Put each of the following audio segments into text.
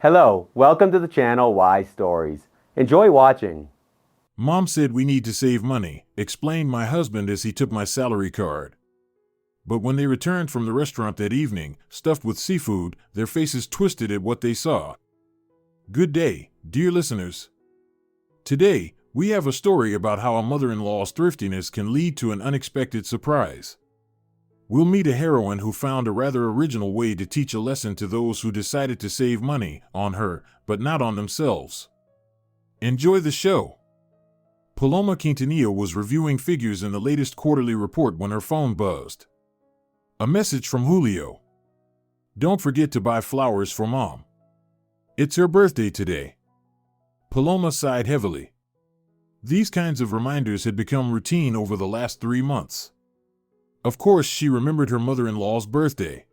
Hello, welcome to the channel Wise Stories. Enjoy watching. Mom said we need to save money, explained my husband as he took my salary card. But when they returned from the restaurant that evening, stuffed with seafood, their faces twisted at what they saw. Good day, dear listeners. Today, we have a story about how a mother-in-law's thriftiness can lead to an unexpected surprise. We'll meet a heroine who found a rather original way to teach a lesson to those who decided to save money on her, but not on themselves. Enjoy the show. Paloma Quintanilla was reviewing figures in the latest quarterly report when her phone buzzed. A message from Julio. Don't forget to buy flowers for Mom. It's her birthday today. Paloma sighed heavily. These kinds of reminders had become routine over the last 3 months. Of course, she remembered her mother-in-law's birthday.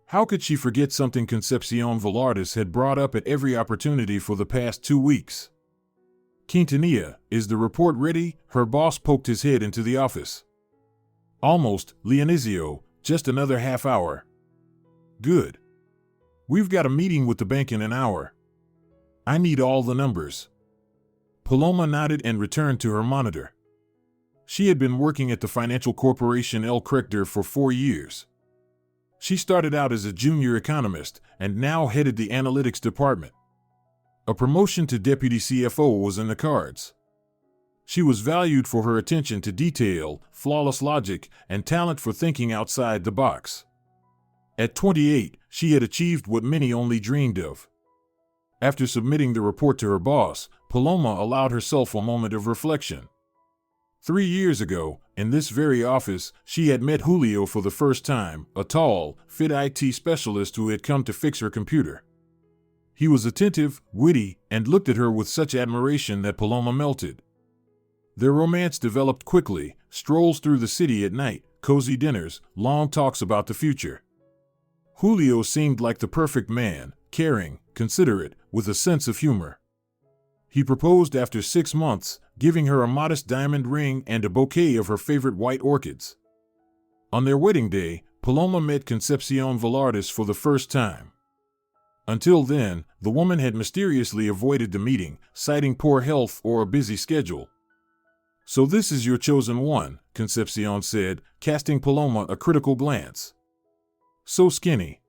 How could she forget something Concepcion Velardes had brought up at every opportunity for the past 2 weeks? Quintanilla, is the report ready? Her boss poked his head into the office. Almost, Leonizio, just another half hour. Good. We've got a meeting with the bank in an hour. I need all the numbers. Paloma nodded and returned to her monitor. She had been working at the financial corporation El Crector for 4 years. She started out as a junior economist and now headed the analytics department. A promotion to deputy CFO was in the cards. She was valued for her attention to detail, flawless logic, and talent for thinking outside the box. At 28, she had achieved what many only dreamed of. After submitting the report to her boss, Paloma allowed herself a moment of reflection. 3 years ago, in this very office, she had met Julio for the first time, a tall, fit IT specialist who had come to fix her computer. He was attentive, witty, and looked at her with such admiration that Paloma melted. Their romance developed quickly, strolls through the city at night, cozy dinners, long talks about the future. Julio seemed like the perfect man, caring, considerate, with a sense of humor. He proposed after 6 months, giving her a modest diamond ring and a bouquet of her favorite white orchids. On their wedding day, Paloma met Concepcion Velardes for the first time. Until then, the woman had mysteriously avoided the meeting, citing poor health or a busy schedule. So this is your chosen one, Concepcion said, casting Paloma a critical glance. So skinny.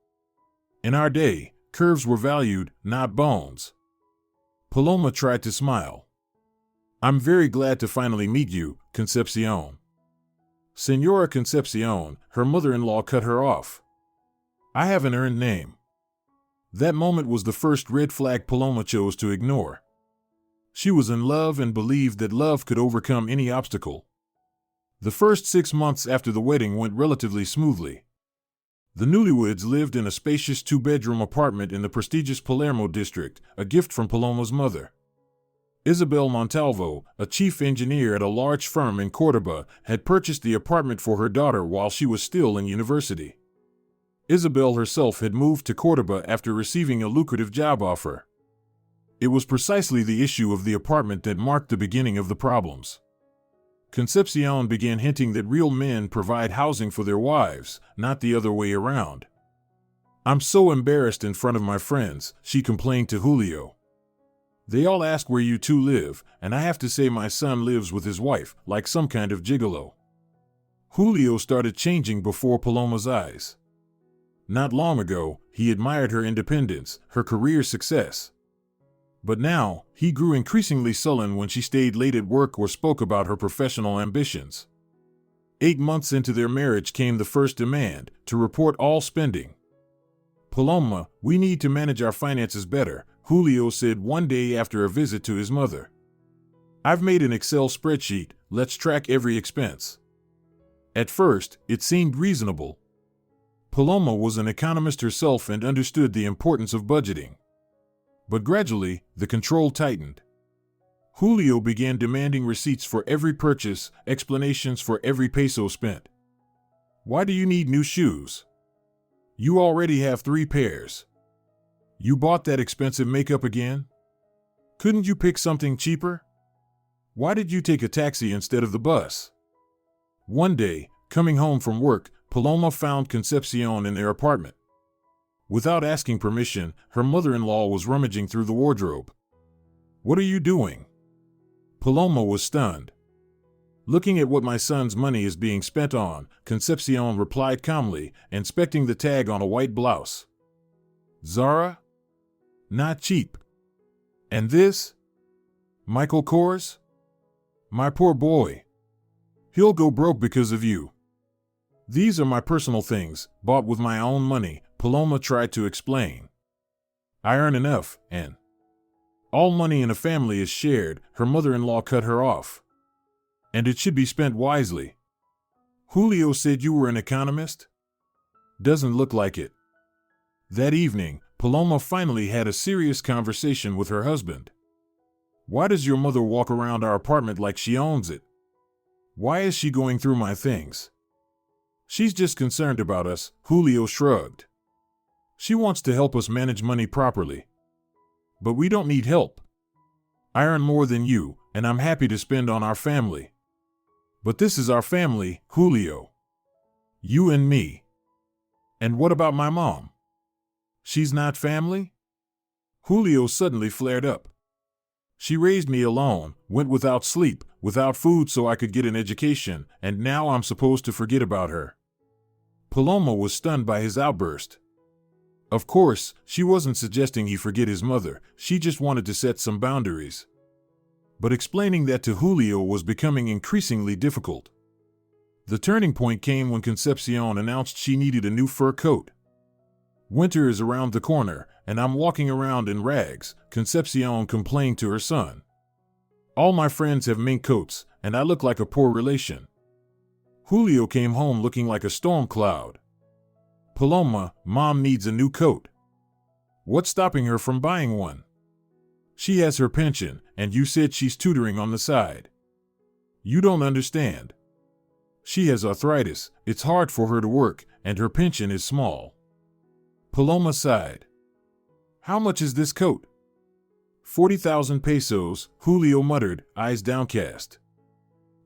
In our day, curves were valued, not bones. Paloma tried to smile. I'm very glad to finally meet you, Concepcion. Senora Concepcion, her mother-in-law cut her off. I have an earned name. That moment was the first red flag Paloma chose to ignore. She was in love and believed that love could overcome any obstacle. The first 6 months after the wedding went relatively smoothly. The newlyweds lived in a spacious 2-bedroom apartment in the prestigious Palermo district, a gift from Paloma's mother. Isabel Montalvo, a chief engineer at a large firm in Córdoba, had purchased the apartment for her daughter while she was still in university. Isabel herself had moved to Córdoba after receiving a lucrative job offer. It was precisely the issue of the apartment that marked the beginning of the problems. Concepcion began hinting that real men provide housing for their wives, not the other way around. I'm so embarrassed in front of my friends, she complained to Julio. They all ask where you two live, and I have to say my son lives with his wife, like some kind of gigolo. Julio started changing before Paloma's eyes. Not long ago, he admired her independence, her career success. But now, he grew increasingly sullen when she stayed late at work or spoke about her professional ambitions. 8 months into their marriage came the first demand, to report all spending. Paloma, we need to manage our finances better, Julio said one day after a visit to his mother. I've made an Excel spreadsheet, let's track every expense. At first, it seemed reasonable. Paloma was an economist herself and understood the importance of budgeting. But gradually, the control tightened. Julio began demanding receipts for every purchase, explanations for every peso spent. Why do you need new shoes? You already have 3 pairs. You bought that expensive makeup again? Couldn't you pick something cheaper? Why did you take a taxi instead of the bus? One day, coming home from work, Paloma found Concepcion in their apartment. Without asking permission, her mother-in-law was rummaging through the wardrobe. "What are you doing?" Paloma was stunned. "Looking at what my son's money is being spent on," Concepcion replied calmly, inspecting the tag on a white blouse. "Zara? Not cheap. And this? Michael Kors? My poor boy. He'll go broke because of you." "These are my personal things, bought with my own money," Paloma tried to explain. "I earn enough, and all money in a family is shared," her mother-in-law cut her off. "And it should be spent wisely. Julio said you were an economist? Doesn't look like it." That evening, Paloma finally had a serious conversation with her husband. "Why does your mother walk around our apartment like she owns it? Why is she going through my things?" "She's just concerned about us," Julio shrugged. "She wants to help us manage money properly. But we don't need help. I earn more than you, and I'm happy to spend on our family. But this is our family, Julio. You and me. And what about my mom? She's not family?" Julio suddenly flared up. "She raised me alone, went without sleep, without food so I could get an education, and now I'm supposed to forget about her." Paloma was stunned by his outburst. Of course, she wasn't suggesting he forget his mother, she just wanted to set some boundaries. But explaining that to Julio was becoming increasingly difficult. The turning point came when Concepcion announced she needed a new fur coat. "Winter is around the corner, and I'm walking around in rags," Concepcion complained to her son. "All my friends have mink coats, and I look like a poor relation." Julio came home looking like a storm cloud. "Paloma, Mom needs a new coat. What's stopping her from buying one? She has her pension, and you said she's tutoring on the side. You don't understand. She has arthritis, it's hard for her to work, and her pension is small." Paloma sighed. "How much is this coat?" 40,000 pesos, Julio muttered, eyes downcast.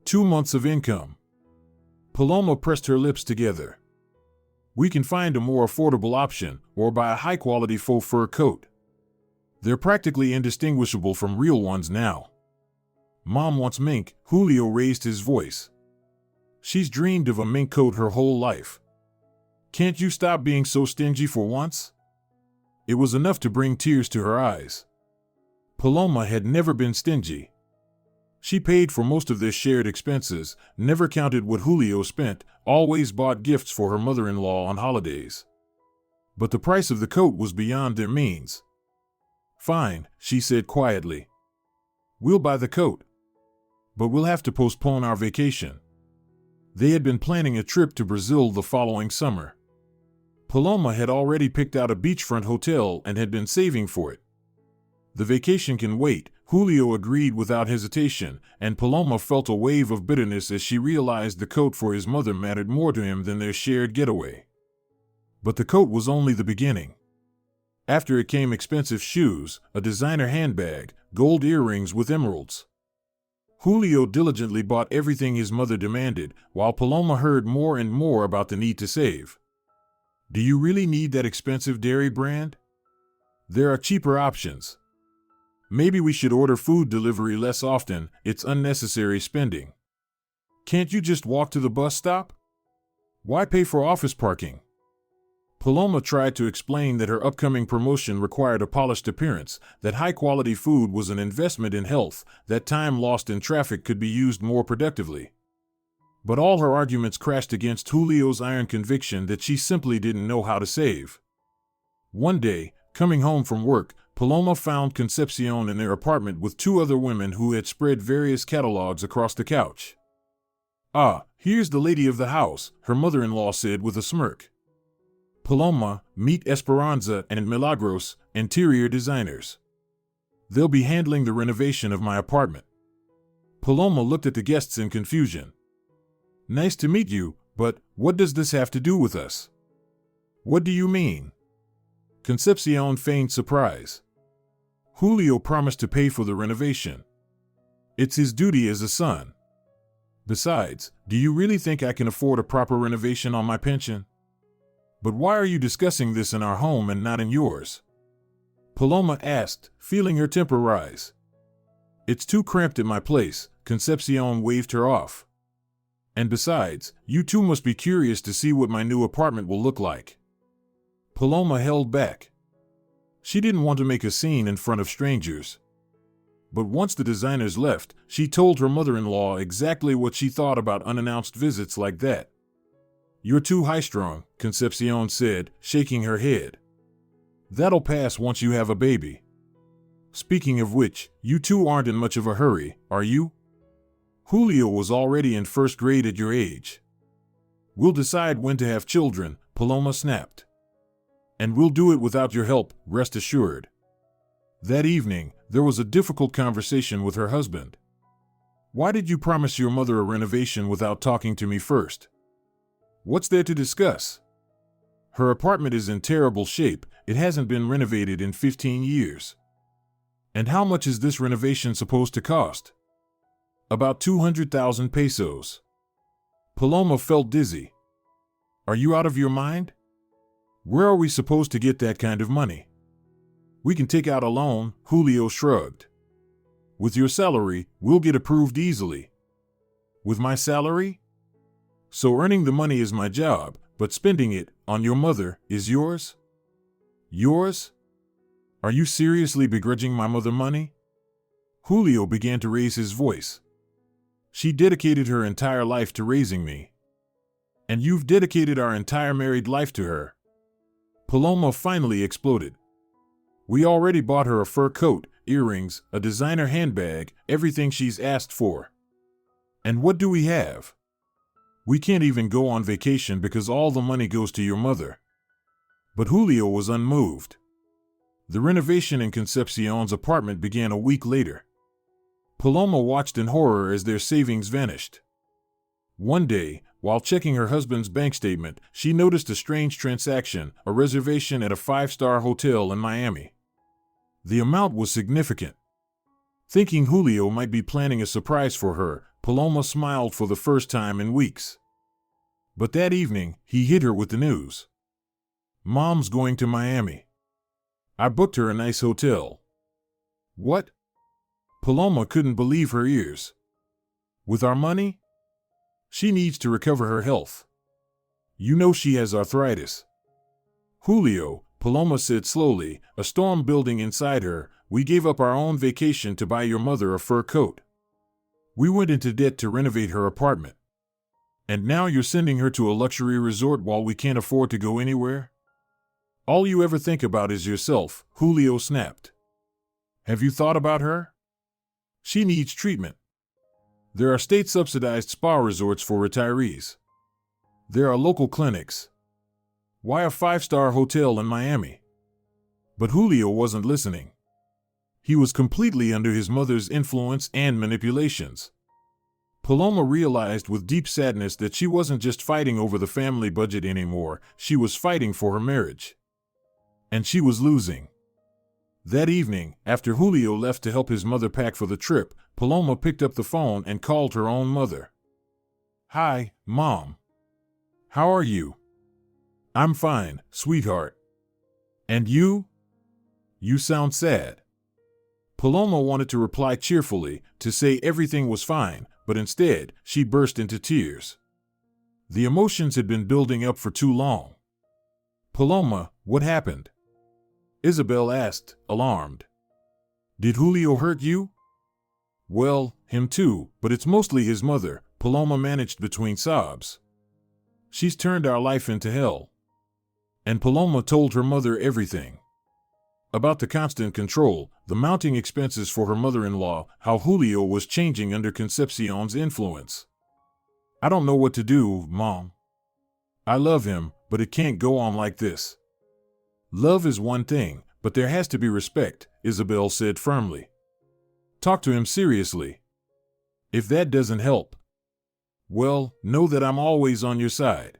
2 months of income. Paloma pressed her lips together. "We can find a more affordable option, or buy a high-quality faux fur coat. They're practically indistinguishable from real ones now. Mom wants mink," Julio raised his voice. "She's dreamed of a mink coat her whole life. Can't you stop being so stingy for once?" It was enough to bring tears to her eyes. Paloma had never been stingy. She paid for most of their shared expenses, never counted what Julio spent, always bought gifts for her mother-in-law on holidays. But the price of the coat was beyond their means. "Fine," she said quietly. "We'll buy the coat. But we'll have to postpone our vacation." They had been planning a trip to Brazil the following summer. Paloma had already picked out a beachfront hotel and had been saving for it. "The vacation can wait," Julio agreed without hesitation, and Paloma felt a wave of bitterness as she realized the coat for his mother mattered more to him than their shared getaway. But the coat was only the beginning. After it came expensive shoes, a designer handbag, gold earrings with emeralds. Julio diligently bought everything his mother demanded, while Paloma heard more and more about the need to save. "Do you really need that expensive dairy brand? There are cheaper options. Maybe we should order food delivery less often, it's unnecessary spending. Can't you just walk to the bus stop? Why pay for office parking?" Paloma tried to explain that her upcoming promotion required a polished appearance, that high-quality food was an investment in health, that time lost in traffic could be used more productively. But all her arguments crashed against Julio's iron conviction that she simply didn't know how to save. One day, coming home from work, Paloma found Concepcion in their apartment with 2 other women who had spread various catalogs across the couch. "Ah, here's the lady of the house," her mother-in-law said with a smirk. "Paloma, meet Esperanza and Milagros, interior designers. They'll be handling the renovation of my apartment." Paloma looked at the guests in confusion. "Nice to meet you, but what does this have to do with us?" "What do you mean?" Concepcion feigned surprise. "Julio promised to pay for the renovation. It's his duty as a son. Besides, do you really think I can afford a proper renovation on my pension?" But why are you discussing this in our home and not in yours? Paloma asked, feeling her temper rise. It's too cramped at my place, Concepcion waved her off. And besides, you two must be curious to see what my new apartment will look like. Paloma held back. She didn't want to make a scene in front of strangers. But once the designers left, she told her mother-in-law exactly what she thought about unannounced visits like that. You're too high-strung, Concepcion said, shaking her head. That'll pass once you have a baby. Speaking of which, you two aren't in much of a hurry, are you? Julio was already in first grade at your age. We'll decide when to have children, Paloma snapped. And we'll do it without your help, rest assured. That evening, there was a difficult conversation with her husband. Why did you promise your mother a renovation without talking to me first? What's there to discuss? Her apartment is in terrible shape. It hasn't been renovated in 15 years. And how much is this renovation supposed to cost? About 200,000 pesos. Paloma felt dizzy. Are you out of your mind? Where are we supposed to get that kind of money? We can take out a loan, Julio shrugged. With your salary, we'll get approved easily. With my salary? So earning the money is my job, but spending it on your mother is yours? Yours? Are you seriously begrudging my mother money? Julio began to raise his voice. She dedicated her entire life to raising me. And you've dedicated our entire married life to her. Paloma finally exploded. We already bought her a fur coat, earrings, a designer handbag, everything she's asked for. And what do we have? We can't even go on vacation because all the money goes to your mother. But Julio was unmoved. The renovation in Concepcion's apartment began a week later. Paloma watched in horror as their savings vanished. One day, while checking her husband's bank statement, she noticed a strange transaction, a reservation at a 5-star hotel in Miami. The amount was significant. Thinking Julio might be planning a surprise for her, Paloma smiled for the first time in weeks. But that evening, he hit her with the news. Mom's going to Miami. I booked her a nice hotel. What? Paloma couldn't believe her ears. With our money? She needs to recover her health. You know she has arthritis. Julio, Paloma said slowly, a storm building inside her, we gave up our own vacation to buy your mother a fur coat. We went into debt to renovate her apartment. And now you're sending her to a luxury resort while we can't afford to go anywhere? All you ever think about is yourself, Julio snapped. Have you thought about her? She needs treatment. There are state-subsidized spa resorts for retirees. There are local clinics. Why a 5-star hotel in Miami? But Julio wasn't listening. He was completely under his mother's influence and manipulations. Paloma realized with deep sadness that she wasn't just fighting over the family budget anymore, she was fighting for her marriage. And she was losing. That evening, after Julio left to help his mother pack for the trip, Paloma picked up the phone and called her own mother. Hi, Mom. How are you? I'm fine, sweetheart. And you? You sound sad. Paloma wanted to reply cheerfully, to say everything was fine, but instead, she burst into tears. The emotions had been building up for too long. Paloma, what happened? Isabel asked, alarmed. Did Julio hurt you? Well, him too, but it's mostly his mother, Paloma managed between sobs. She's turned our life into hell. And Paloma told her mother everything. About the constant control, the mounting expenses for her mother-in-law, how Julio was changing under Concepcion's influence. I don't know what to do, Mom. I love him, but it can't go on like this. Love is one thing, but there has to be respect, Isabel said firmly. Talk to him seriously. If that doesn't help, well, know that I'm always on your side.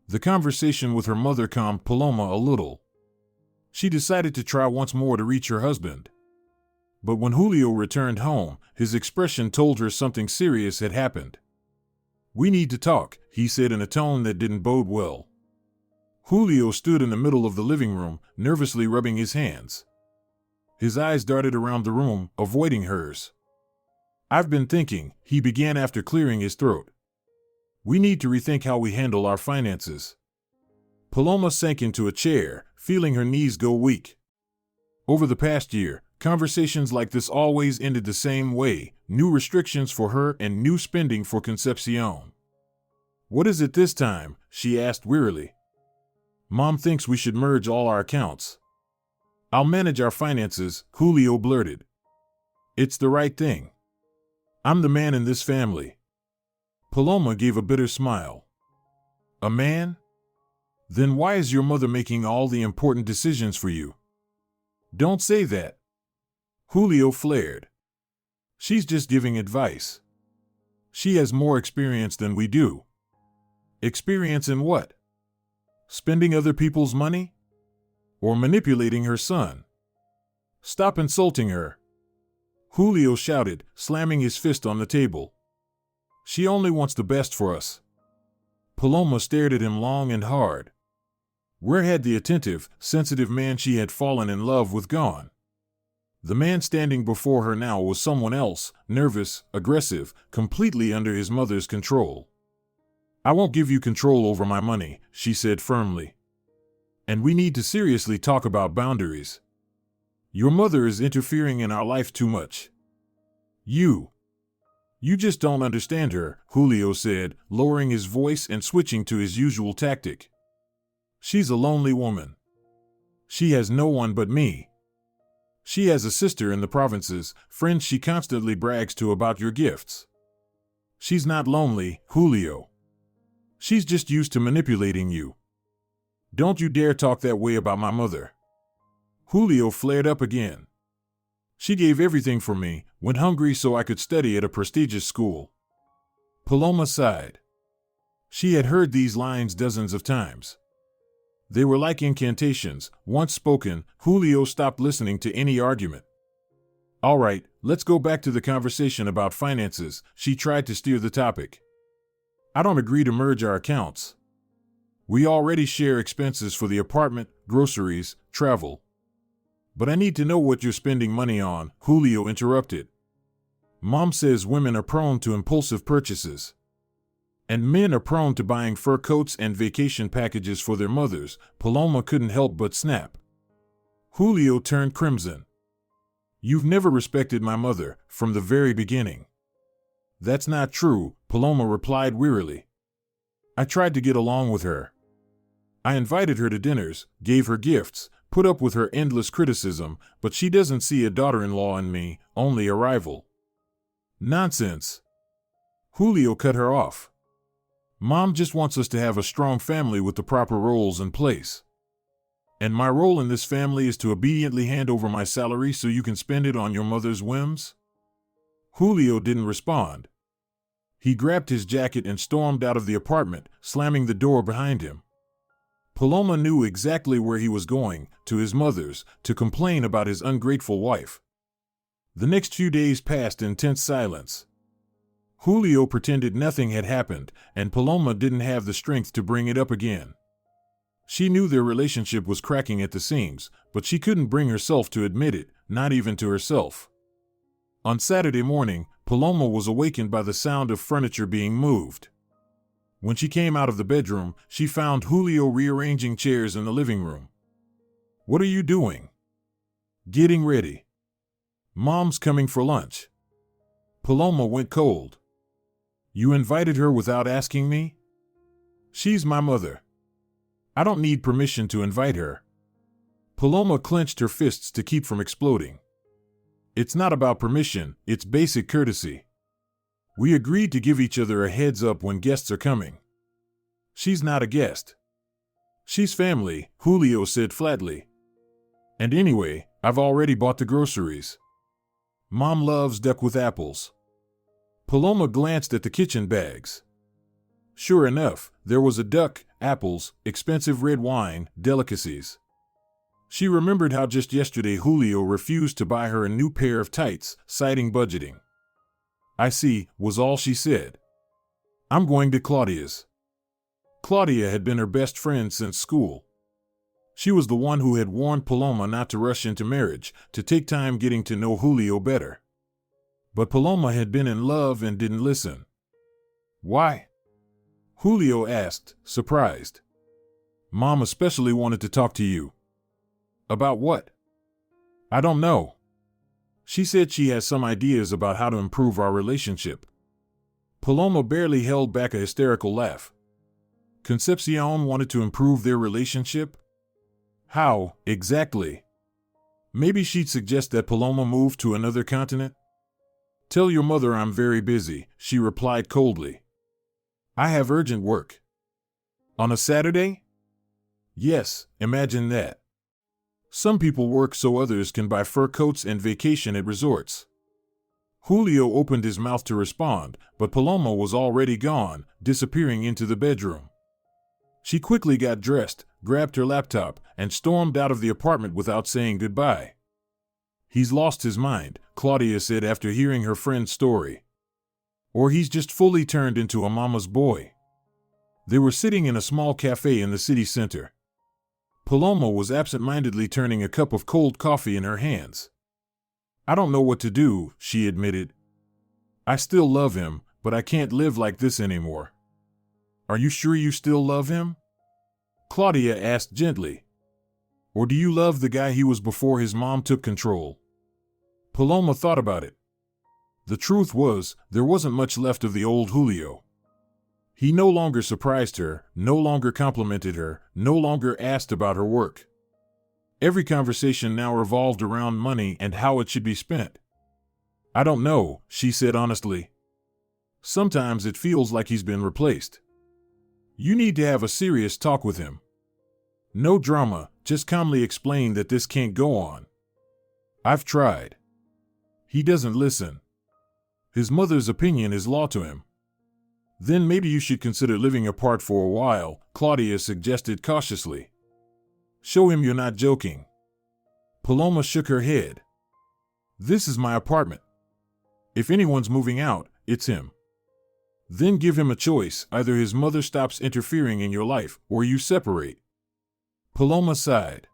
The conversation with her mother calmed Paloma a little. She decided to try once more to reach her husband. But when Julio returned home, his expression told her something serious had happened. We need to talk, he said in a tone that didn't bode well. Julio stood in the middle of the living room, nervously rubbing his hands. His eyes darted around the room, avoiding hers. "I've been thinking," he began after clearing his throat. "We need to rethink how we handle our finances." Paloma sank into a chair, feeling her knees go weak. Over the past year, conversations like this always ended the same way: new restrictions for her and new spending for Concepcion. "What is it this time?" she asked wearily. "Mom thinks we should merge all our accounts." "I'll manage our finances," Julio blurted. "It's the right thing. I'm the man in this family." Paloma gave a bitter smile. "A man? Then why is your mother making all the important decisions for you?" "Don't say that," Julio flared. "She's just giving advice. She has more experience than we do." "Experience in what? Spending other people's money? Or manipulating her son?" "Stop insulting her," Julio shouted, slamming his fist on the table. "She only wants the best for us." Paloma stared at him long and hard. Where had the attentive, sensitive man she had fallen in love with gone? The man standing before her now was someone else, nervous, aggressive, completely under his mother's control. "I won't give you control over my money," she said firmly. "And we need to seriously talk about boundaries. Your mother is interfering in our life too much. You just don't understand her," Julio said, lowering his voice and switching to his usual tactic. "She's a lonely woman. She has no one but me. She has a sister in the provinces, friends she constantly brags to about your gifts. She's not lonely, Julio. She's just used to manipulating you. Don't you dare talk that way about my mother." Julio flared up again. "She gave everything for me, went hungry so I could study at a prestigious school." Paloma sighed. She had heard these lines dozens of times. They were like incantations. Once spoken, Julio stopped listening to any argument. "All right, let's go back to the conversation about finances," she tried to steer the topic. "I don't agree to merge our accounts. We already share expenses for the apartment, groceries, travel." "But I need to know what you're spending money on," Julio interrupted. "Mom says women are prone to impulsive purchases. And men are prone to buying fur coats and vacation packages for their mothers." Paloma couldn't help but snap. Julio turned crimson. "You've never respected my mother, from the very beginning." "That's not true," Paloma replied wearily. "I tried to get along with her. I invited her to dinners, gave her gifts, put up with her endless criticism, but she doesn't see a daughter-in-law in me, only a rival." "Nonsense!" Julio cut her off. "Mom just wants us to have a strong family with the proper roles in place. And my role in this family is to obediently hand over my salary so you can spend it on your mother's whims?" Julio didn't respond. He grabbed his jacket and stormed out of the apartment, slamming the door behind him. Paloma knew exactly where he was going, to his mother's, to complain about his ungrateful wife. The next few days passed in tense silence. Julio pretended nothing had happened, and Paloma didn't have the strength to bring it up again. She knew their relationship was cracking at the seams, but she couldn't bring herself to admit it, not even to herself. On Saturday morning, Paloma was awakened by the sound of furniture being moved. When she came out of the bedroom, she found Julio rearranging chairs in the living room. "What are you doing?" "Getting ready. Mom's coming for lunch." Paloma went cold. "You invited her without asking me?" "She's my mother. I don't need permission to invite her." Paloma clenched her fists to keep from exploding. "It's not about permission, it's basic courtesy. We agreed to give each other a heads up when guests are coming. She's not a guest. She's family," Julio said flatly. "And anyway, I've already bought the groceries. Mom loves duck with apples." Paloma glanced at the kitchen bags. Sure enough, there was a duck, apples, expensive red wine, delicacies. She remembered how just yesterday Julio refused to buy her a new pair of tights, citing budgeting. "I see," was all she said. "I'm going to Claudia's." Claudia had been her best friend since school. She was the one who had warned Paloma not to rush into marriage, to take time getting to know Julio better. But Paloma had been in love and didn't listen. Why? Julio asked, surprised. Mom especially wanted to talk to you. About what? I don't know. She said she has some ideas about how to improve our relationship. Paloma barely held back a hysterical laugh. Concepcion wanted to improve their relationship? How, exactly? Maybe she'd suggest that Paloma move to another continent? Tell your mother I'm very busy, she replied coldly. I have urgent work. On a Saturday? Yes, imagine that. Some people work so others can buy fur coats and vacation at resorts. Julio opened his mouth to respond, but Paloma was already gone, disappearing into the bedroom. She quickly got dressed, grabbed her laptop, and stormed out of the apartment without saying goodbye. He's lost his mind, Claudia said after hearing her friend's story. Or he's just fully turned into a mama's boy. They were sitting in a small cafe in the city center. Paloma was absent-mindedly turning a cup of cold coffee in her hands. I don't know what to do, she admitted. I still love him, but I can't live like this anymore. Are you sure you still love him? Claudia asked gently. Or do you love the guy he was before his mom took control? Paloma thought about it. The truth was, there wasn't much left of the old Julio. He no longer surprised her, no longer complimented her, no longer asked about her work. Every conversation now revolved around money and how it should be spent. I don't know, she said honestly. Sometimes it feels like he's been replaced. You need to have a serious talk with him. No drama, just calmly explain that this can't go on. I've tried. He doesn't listen. His mother's opinion is law to him. Then maybe you should consider living apart for a while, Claudia suggested cautiously. Show him you're not joking. Paloma shook her head. This is my apartment. If anyone's moving out, it's him. Then give him a choice, either his mother stops interfering in your life, or you separate. Paloma sighed.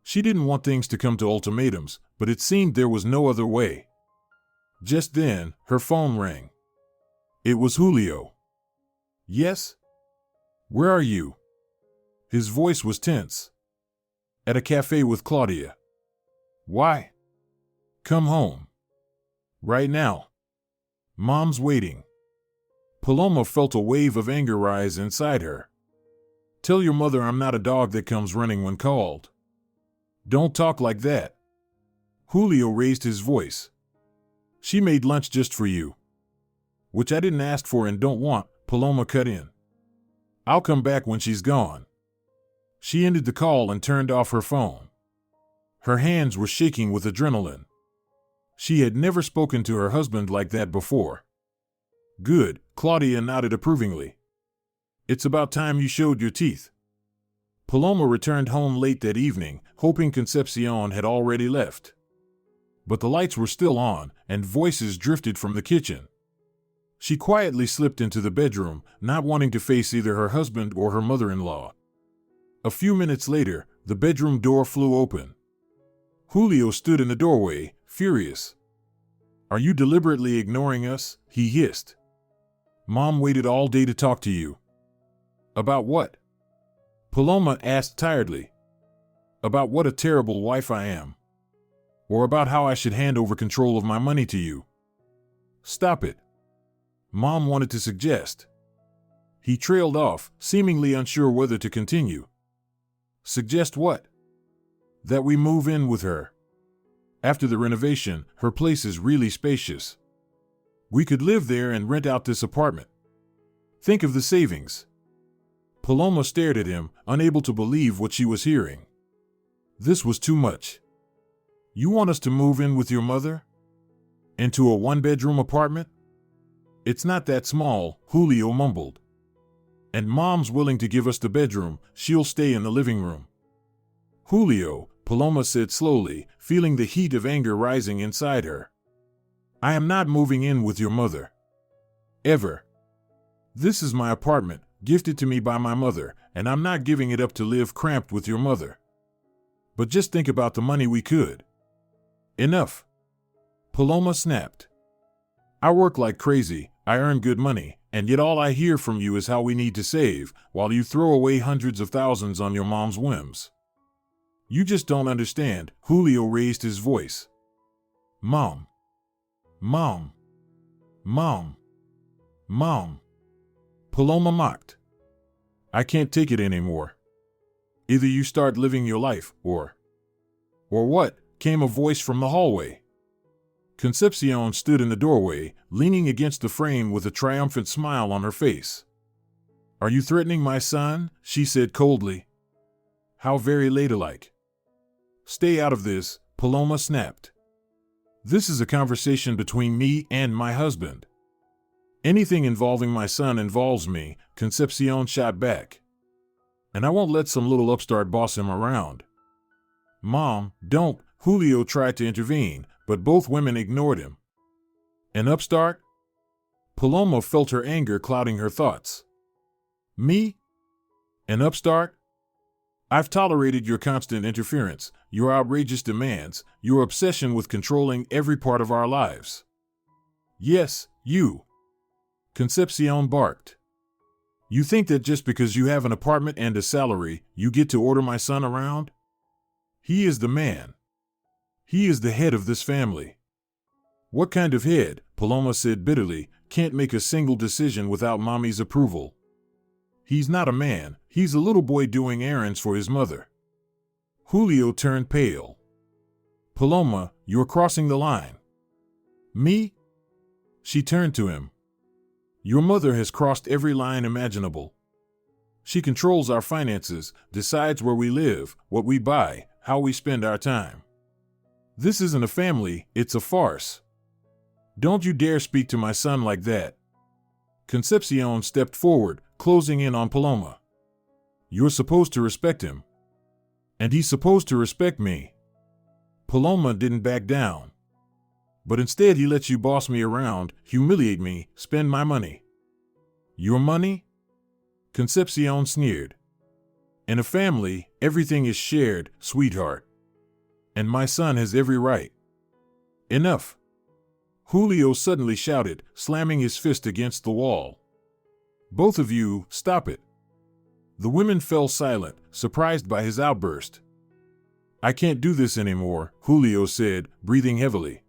She didn't want things to come to ultimatums, but it seemed there was no other way. Just then, her phone rang. It was Julio. Yes? Where are you? His voice was tense. At a cafe with Claudia. Why? Come home. Right now. Mom's waiting. Paloma felt a wave of anger rise inside her. Tell your mother I'm not a dog that comes running when called. Don't talk like that. Julio raised his voice. She made lunch just for you. Which I didn't ask for and don't want, Paloma cut in. I'll come back when she's gone. She ended the call and turned off her phone. Her hands were shaking with adrenaline. She had never spoken to her husband like that before. Good, Claudia nodded approvingly. It's about time you showed your teeth. Paloma returned home late that evening, hoping Concepcion had already left. But the lights were still on, and voices drifted from the kitchen. She quietly slipped into the bedroom, not wanting to face either her husband or her mother-in-law. A few minutes later, the bedroom door flew open. Julio stood in the doorway, furious. Are you deliberately ignoring us? He hissed. Mom waited all day to talk to you. About what? Paloma asked tiredly. About what a terrible wife I am. Or about how I should hand over control of my money to you. Stop it. Mom wanted to suggest. He trailed off, seemingly unsure whether to continue. Suggest what? That we move in with her. After the renovation, her place is really spacious. We could live there and rent out this apartment. Think of the savings. Paloma stared at him, unable to believe what she was hearing. This was too much. You want us to move in with your mother? Into a one-bedroom apartment? It's not that small, Julio mumbled. And Mom's willing to give us the bedroom, she'll stay in the living room. Julio, Paloma said slowly, feeling the heat of anger rising inside her. I am not moving in with your mother. Ever. This is my apartment, gifted to me by my mother, and I'm not giving it up to live cramped with your mother. But just think about the money we could. Enough. Paloma snapped. I work like crazy, I earn good money, and yet all I hear from you is how we need to save, while you throw away hundreds of thousands on your mom's whims. You just don't understand. Julio raised his voice. Mom. Mom. Mom. Mom. Paloma mocked. I can't take it anymore. Either you start living your life, or what? Came a voice from the hallway. Concepcion stood in the doorway, leaning against the frame with a triumphant smile on her face. Are you threatening my son? She said coldly. How very ladylike. Stay out of this, Paloma snapped. This is a conversation between me and my husband. Anything involving my son involves me, Concepcion shot back. And I won't let some little upstart boss him around. Mom, don't. Julio tried to intervene, but both women ignored him. An upstart? Paloma felt her anger clouding her thoughts. Me? An upstart? I've tolerated your constant interference, your outrageous demands, your obsession with controlling every part of our lives. Yes, you. Concepcion barked. You think that just because you have an apartment and a salary, you get to order my son around? He is the man. He is the head of this family. What kind of head, Paloma said bitterly, can't make a single decision without mommy's approval? He's not a man, he's a little boy doing errands for his mother. Julio turned pale. Paloma, you're crossing the line. Me? She turned to him. Your mother has crossed every line imaginable. She controls our finances, decides where we live, what we buy, how we spend our time. This isn't a family, it's a farce. Don't you dare speak to my son like that. Concepcion stepped forward, closing in on Paloma. You're supposed to respect him. And he's supposed to respect me. Paloma didn't back down. But instead he lets you boss me around, humiliate me, spend my money. Your money? Concepcion sneered. In a family, everything is shared, sweetheart. And my son has every right. Enough. Julio suddenly shouted, slamming his fist against the wall. Both of you, stop it. The women fell silent, surprised by his outburst. I can't do this anymore, Julio said, breathing heavily.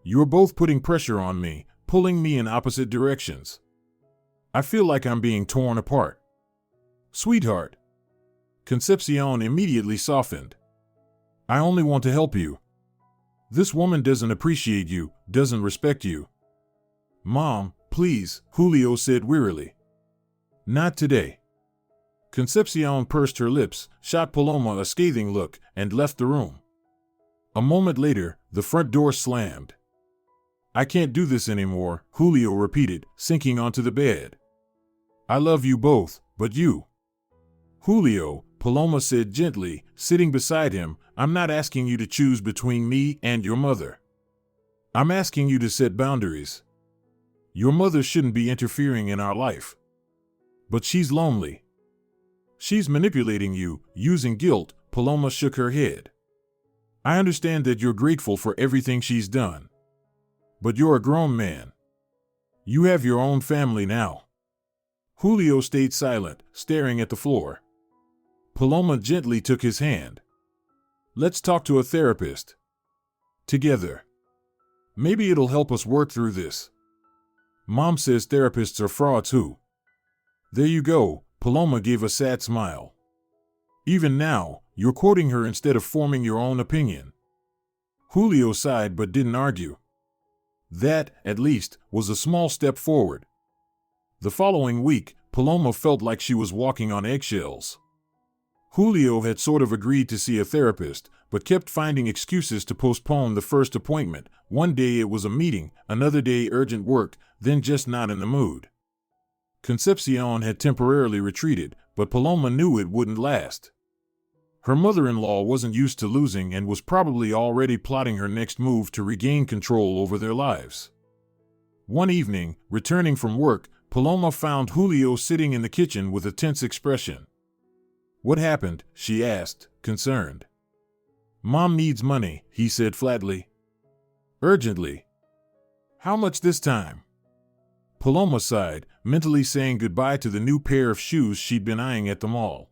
You're both putting pressure on me, pulling me in opposite directions. I feel like I'm being torn apart. Sweetheart. Concepcion immediately softened. I only want to help you. This woman doesn't appreciate you, doesn't respect you. Mom, please, Julio said wearily. Not today. Concepcion pursed her lips, shot Paloma a scathing look, and left the room. A moment later, the front door slammed. I can't do this anymore, Julio repeated, sinking onto the bed. I love you both, but you. Julio, Paloma said gently, sitting beside him, I'm not asking you to choose between me and your mother. I'm asking you to set boundaries. Your mother shouldn't be interfering in our life. But she's lonely. She's manipulating you, using guilt. Paloma shook her head. I understand that you're grateful for everything she's done. But you're a grown man. You have your own family now. Julio stayed silent, staring at the floor. Paloma gently took his hand. Let's talk to a therapist. Together. Maybe it'll help us work through this. Mom says therapists are frauds who. There you go, Paloma gave a sad smile. Even now, you're quoting her instead of forming your own opinion. Julio sighed but didn't argue. That, at least, was a small step forward. The following week, Paloma felt like she was walking on eggshells. Julio had sort of agreed to see a therapist, but kept finding excuses to postpone the first appointment. One day it was a meeting, another day urgent work, then just not in the mood. Concepcion had temporarily retreated, but Paloma knew it wouldn't last. Her mother-in-law wasn't used to losing and was probably already plotting her next move to regain control over their lives. One evening, returning from work, Paloma found Julio sitting in the kitchen with a tense expression. "What happened?" she asked, concerned. "Mom needs money," he said flatly. "Urgently. How much this time?" Paloma sighed, mentally saying goodbye to the new pair of shoes she'd been eyeing at the mall.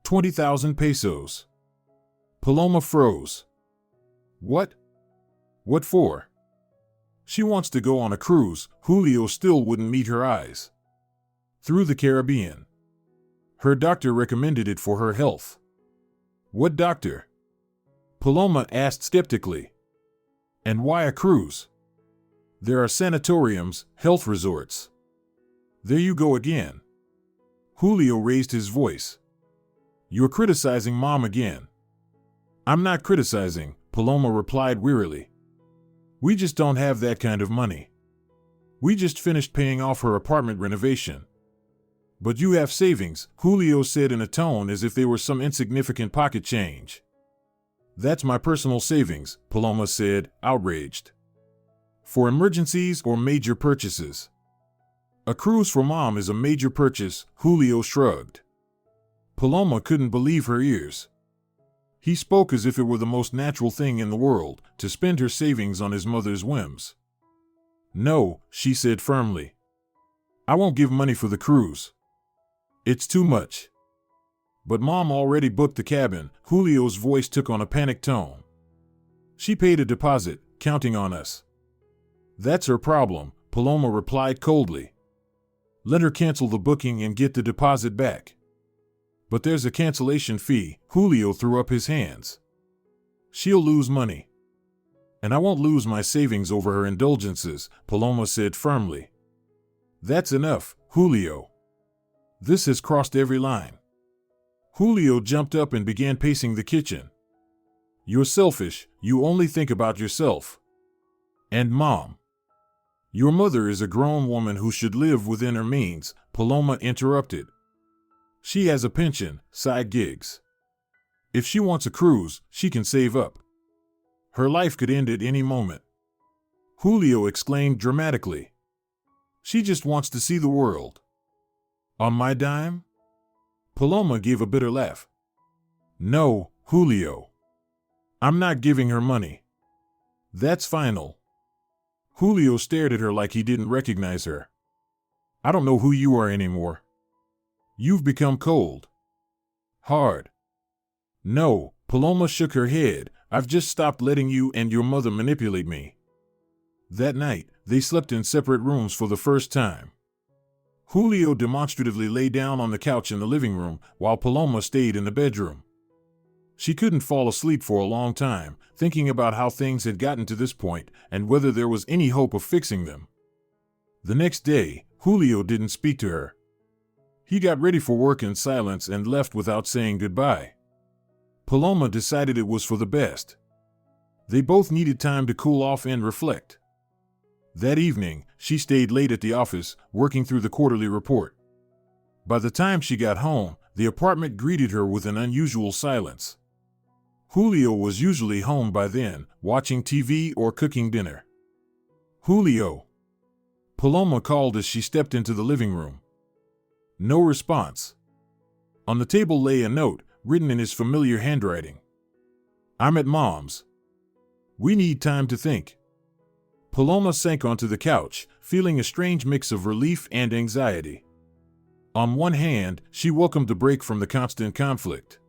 20,000 pesos. Paloma froze. What? What for? She wants to go on a cruise. Julio still wouldn't meet her eyes. Through the Caribbean. Her doctor recommended it for her health. What doctor? Paloma asked skeptically. And why a cruise? There are sanatoriums, health resorts. There you go again. Julio raised his voice. You're criticizing Mom again. I'm not criticizing, Paloma replied wearily. We just don't have that kind of money. We just finished paying off her apartment renovation. But you have savings, Julio said in a tone as if they were some insignificant pocket change. That's my personal savings, Paloma said, outraged. For emergencies or major purchases. A cruise for Mom is a major purchase, Julio shrugged. Paloma couldn't believe her ears. He spoke as if it were the most natural thing in the world to spend her savings on his mother's whims. No, she said firmly. I won't give money for the cruise. It's too much. But Mom already booked the cabin, Julio's voice took on a panicked tone. She paid a deposit, counting on us. That's her problem, Paloma replied coldly. Let her cancel the booking and get the deposit back. But there's a cancellation fee, Julio threw up his hands. She'll lose money. And I won't lose my savings over her indulgences, Paloma said firmly. That's enough, Julio. This has crossed every line. Julio jumped up and began pacing the kitchen. You're selfish, you only think about yourself. And Mom. Your mother is a grown woman who should live within her means, Paloma interrupted. She has a pension, side gigs. If she wants a cruise, she can save up. Her life could end at any moment. Julio exclaimed dramatically. She just wants to see the world. On my dime? Paloma gave a bitter laugh. No, Julio. I'm not giving her money. That's final. Julio stared at her like he didn't recognize her. I don't know who you are anymore. You've become cold. Hard. No, Paloma shook her head. I've just stopped letting you and your mother manipulate me. That night, they slept in separate rooms for the first time. Julio demonstratively lay down on the couch in the living room, while Paloma stayed in the bedroom. She couldn't fall asleep for a long time, thinking about how things had gotten to this point and whether there was any hope of fixing them. The next day, Julio didn't speak to her. He got ready for work in silence and left without saying goodbye. Paloma decided it was for the best. They both needed time to cool off and reflect. That evening, she stayed late at the office, working through the quarterly report. By the time she got home, the apartment greeted her with an unusual silence. Julio was usually home by then, watching TV or cooking dinner. Julio. Paloma called as she stepped into the living room. No response. On the table lay a note, written in his familiar handwriting. I'm at Mom's. We need time to think. Paloma sank onto the couch, feeling a strange mix of relief and anxiety. On one hand, she welcomed the break from the constant conflict.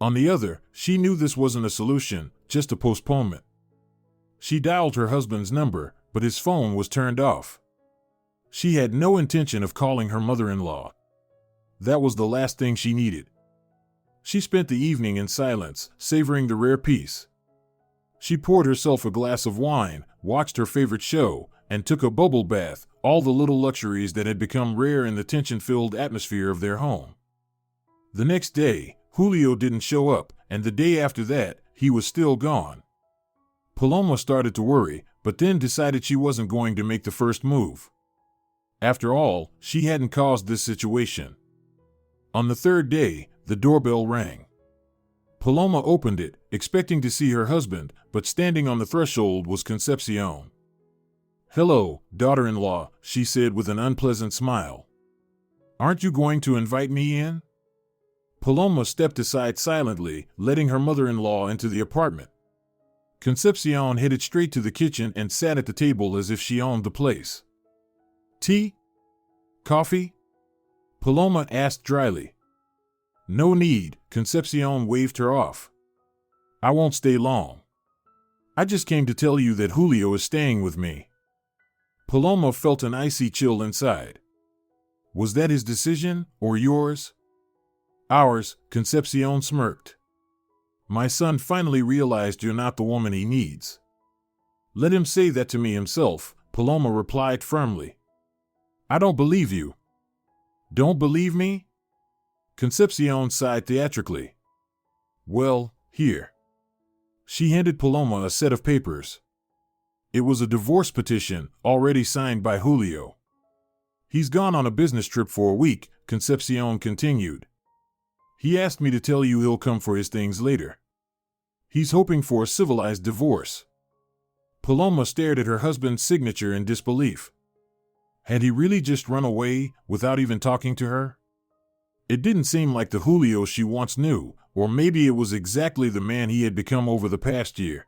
On the other, she knew this wasn't a solution, just a postponement. She dialed her husband's number, but his phone was turned off. She had no intention of calling her mother-in-law. That was the last thing she needed. She spent the evening in silence, savoring the rare peace. She poured herself a glass of wine, watched her favorite show, and took a bubble bath, all the little luxuries that had become rare in the tension-filled atmosphere of their home. The next day, Julio didn't show up, and the day after that, he was still gone. Paloma started to worry, but then decided she wasn't going to make the first move. After all, she hadn't caused this situation. On the third day, the doorbell rang. Paloma opened it, expecting to see her husband, but standing on the threshold was Concepcion. "Hello, daughter-in-law," she said with an unpleasant smile. "Aren't you going to invite me in?" Paloma stepped aside silently, letting her mother-in-law into the apartment. Concepcion headed straight to the kitchen and sat at the table as if she owned the place. "Tea? Coffee?" Paloma asked dryly. "No need," Concepcion waved her off. "I won't stay long. I just came to tell you that Julio is staying with me." Paloma felt an icy chill inside. Was that his decision, or yours? "Ours," Concepcion smirked. "My son finally realized you're not the woman he needs." "Let him say that to me himself," Paloma replied firmly. "I don't believe you." "Don't believe me?" Concepcion sighed theatrically. "Well, here." She handed Paloma a set of papers. It was a divorce petition, already signed by Julio. "He's gone on a business trip for a week," Concepcion continued. "He asked me to tell you he'll come for his things later. He's hoping for a civilized divorce." Paloma stared at her husband's signature in disbelief. Had he really just run away, without even talking to her? It didn't seem like the Julio she once knew, or maybe it was exactly the man he had become over the past year.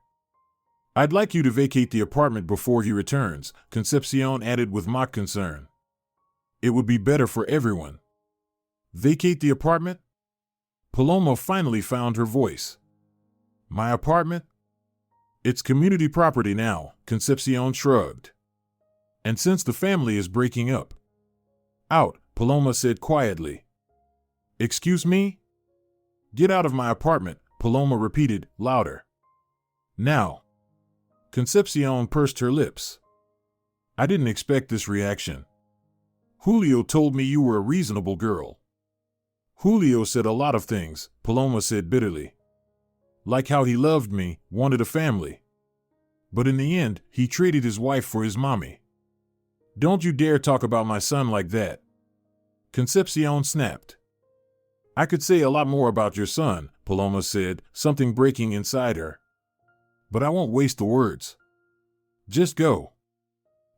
"I'd like you to vacate the apartment before he returns," Concepcion added with mock concern. "It would be better for everyone." "Vacate the apartment?" Paloma finally found her voice. "My apartment? It's community property now," Concepcion shrugged. "And since the family is breaking up." "Out," Paloma said quietly. "Excuse me?" "Get out of my apartment," Paloma repeated, louder. "Now." Concepcion pursed her lips. "I didn't expect this reaction. Julio told me you were a reasonable girl." "Julio said a lot of things," Paloma said bitterly. "Like how he loved me, wanted a family. But in the end, he traded his wife for his mommy." "Don't you dare talk about my son like that," Concepcion snapped. "I could say a lot more about your son," Paloma said, something breaking inside her. "But I won't waste the words. Just go.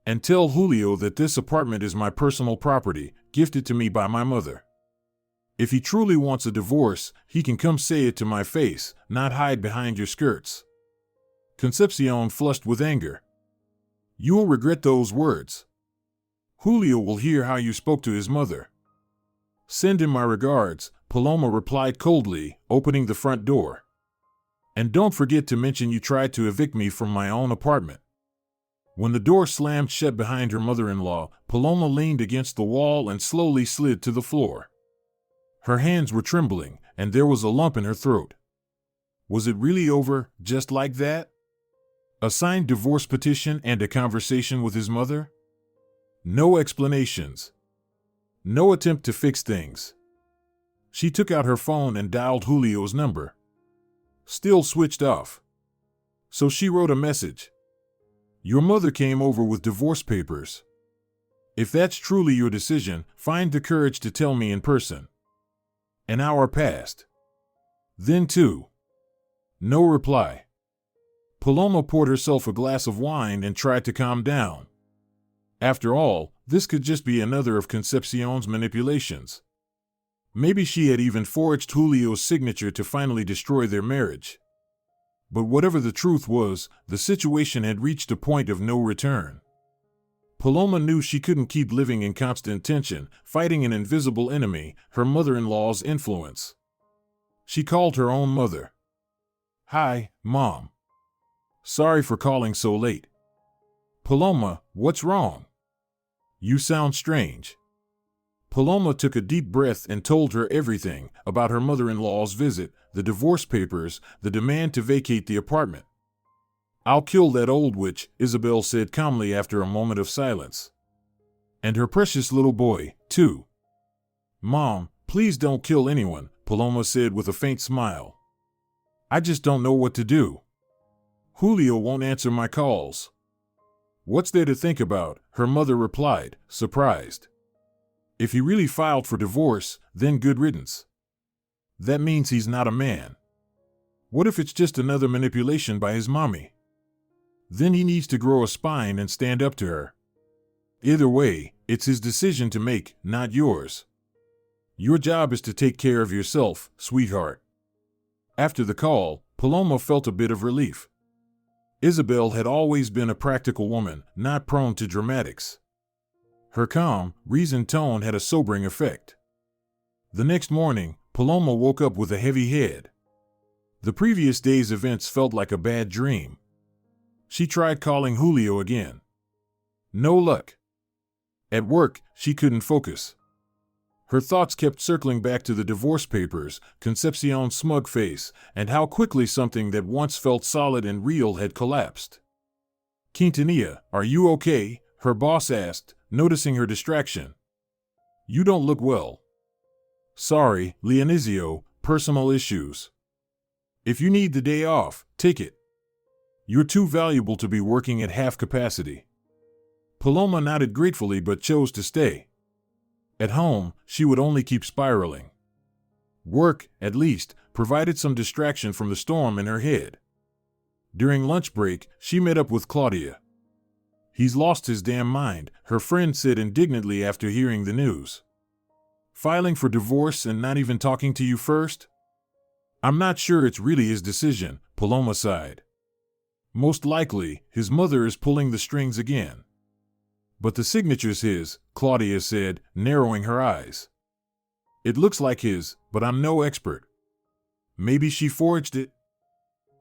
And tell Julio that this apartment is my personal property, gifted to me by my mother. If he truly wants a divorce, he can come say it to my face, not hide behind your skirts." Concepcion flushed with anger. "You will regret those words. Julio will hear how you spoke to his mother." "Send him my regards," Paloma replied coldly, opening the front door. "And don't forget to mention you tried to evict me from my own apartment." When the door slammed shut behind her mother-in-law, Paloma leaned against the wall and slowly slid to the floor. Her hands were trembling, and there was a lump in her throat. Was it really over, just like that? A signed divorce petition and a conversation with his mother? No explanations. No attempt to fix things. She took out her phone and dialed Julio's number. Still switched off. So she wrote a message. "Your mother came over with divorce papers. If that's truly your decision, find the courage to tell me in person." An hour passed. Then 2. No reply. Paloma poured herself a glass of wine and tried to calm down. After all, this could just be another of Concepcion's manipulations. Maybe she had even forged Julio's signature to finally destroy their marriage. But whatever the truth was, the situation had reached a point of no return. Paloma knew she couldn't keep living in constant tension, fighting an invisible enemy, her mother-in-law's influence. She called her own mother. "Hi, Mom. Sorry for calling so late." "Paloma, what's wrong? You sound strange." Paloma took a deep breath and told her everything about her mother-in-law's visit, the divorce papers, the demand to vacate the apartment. "I'll kill that old witch," Isabel said calmly after a moment of silence. "And her precious little boy, too." "Mom, please don't kill anyone," Paloma said with a faint smile. "I just don't know what to do. Julio won't answer my calls." "What's there to think about?" her mother replied, surprised. "If he really filed for divorce, then good riddance. That means he's not a man. What if it's just another manipulation by his mommy? Then he needs to grow a spine and stand up to her. Either way, it's his decision to make, not yours. Your job is to take care of yourself, sweetheart. After the call, Paloma felt a bit of relief. Isabel had always been a practical woman, not prone to dramatics. Her calm, reasoned tone had a sobering effect. The next morning, Paloma woke up with a heavy head. The previous day's events felt like a bad dream. She tried calling Julio again. No luck. At work, she couldn't focus. Her thoughts kept circling back to the divorce papers, Concepcion's smug face, and how quickly something that once felt solid and real had collapsed. "Quintanilla, are you okay?" her boss asked, noticing her distraction. "You don't look well." "Sorry, Leonizio, personal issues." "If you need the day off, take it. You're too valuable to be working at half capacity." Paloma nodded gratefully but chose to stay. At home, she would only keep spiraling. Work, at least, provided some distraction from the storm in her head. During lunch break, she met up with Claudia. "He's lost his damn mind," her friend said indignantly after hearing the news. "Filing for divorce and not even talking to you first?" "I'm not sure it's really his decision," Paloma sighed. "Most likely, his mother is pulling the strings again." "But the signature's his," Claudia said, narrowing her eyes. "It looks like his, but I'm no expert. Maybe she forged it?"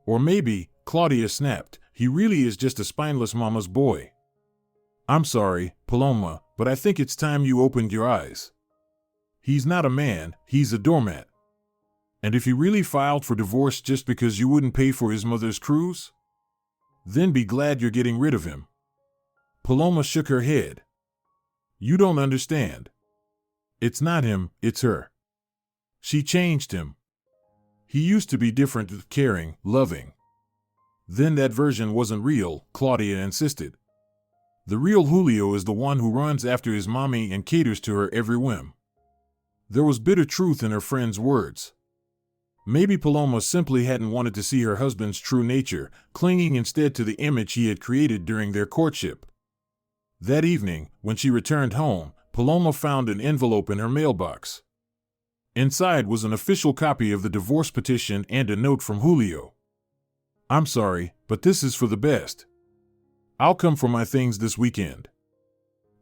"Or maybe," Claudia snapped, "he really is just a spineless mama's boy." "I'm sorry, Paloma, but I think it's time you opened your eyes. He's not a man, he's a doormat. And if he really filed for divorce just because you wouldn't pay for his mother's cruise, then be glad you're getting rid of him." Paloma shook her head. "You don't understand. It's not him, it's her. She changed him. He used to be different, caring, loving. Then that version wasn't real," Claudia insisted. "The real Julio is the one who runs after his mommy and caters to her every whim." There was bitter truth in her friend's words. Maybe Paloma simply hadn't wanted to see her husband's true nature, clinging instead to the image he had created during their courtship. That evening, when she returned home, Paloma found an envelope in her mailbox. Inside was an official copy of the divorce petition and a note from Julio. "I'm sorry, but this is for the best. I'll come for my things this weekend."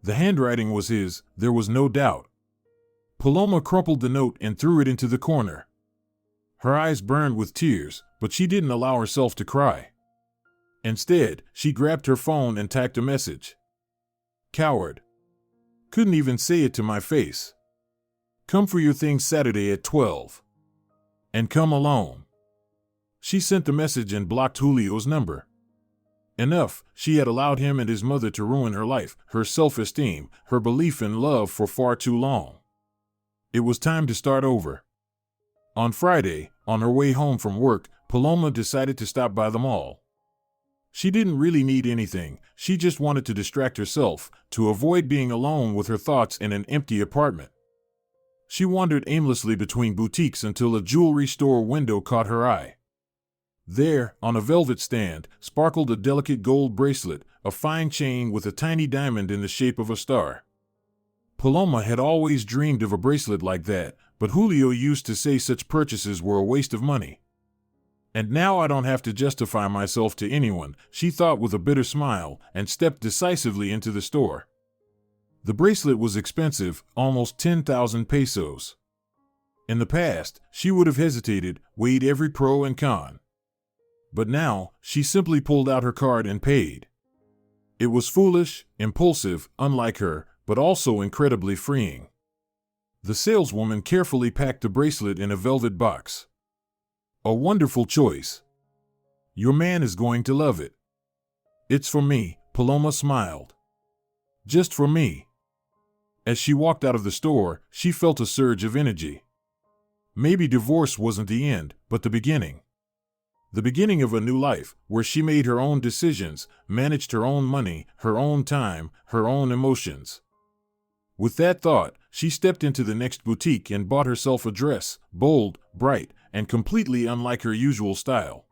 The handwriting was his, there was no doubt. Paloma crumpled the note and threw it into the corner. Her eyes burned with tears, but she didn't allow herself to cry. Instead, she grabbed her phone and typed a message. "Coward. Couldn't even say it to my face. Come for your things Saturday at 12. And come alone." She sent the message and blocked Julio's number. Enough, she had allowed him and his mother to ruin her life, her self-esteem, her belief in love for far too long. It was time to start over. On Friday, on her way home from work, Paloma decided to stop by the mall. She didn't really need anything, she just wanted to distract herself, to avoid being alone with her thoughts in an empty apartment. She wandered aimlessly between boutiques until a jewelry store window caught her eye. There, on a velvet stand, sparkled a delicate gold bracelet, a fine chain with a tiny diamond in the shape of a star. Paloma had always dreamed of a bracelet like that, but Julio used to say such purchases were a waste of money. "And now I don't have to justify myself to anyone," she thought with a bitter smile, and stepped decisively into the store. The bracelet was expensive, almost 10,000 pesos. In the past, she would have hesitated, weighed every pro and con. But now, she simply pulled out her card and paid. It was foolish, impulsive, unlike her, but also incredibly freeing. The saleswoman carefully packed the bracelet in a velvet box. "A wonderful choice. Your man is going to love it." "It's for me," Paloma smiled. "Just for me." As she walked out of the store, she felt a surge of energy. Maybe divorce wasn't the end, but the beginning. The beginning of a new life, where she made her own decisions, managed her own money, her own time, her own emotions. With that thought, she stepped into the next boutique and bought herself a dress, bold, bright, and completely unlike her usual style.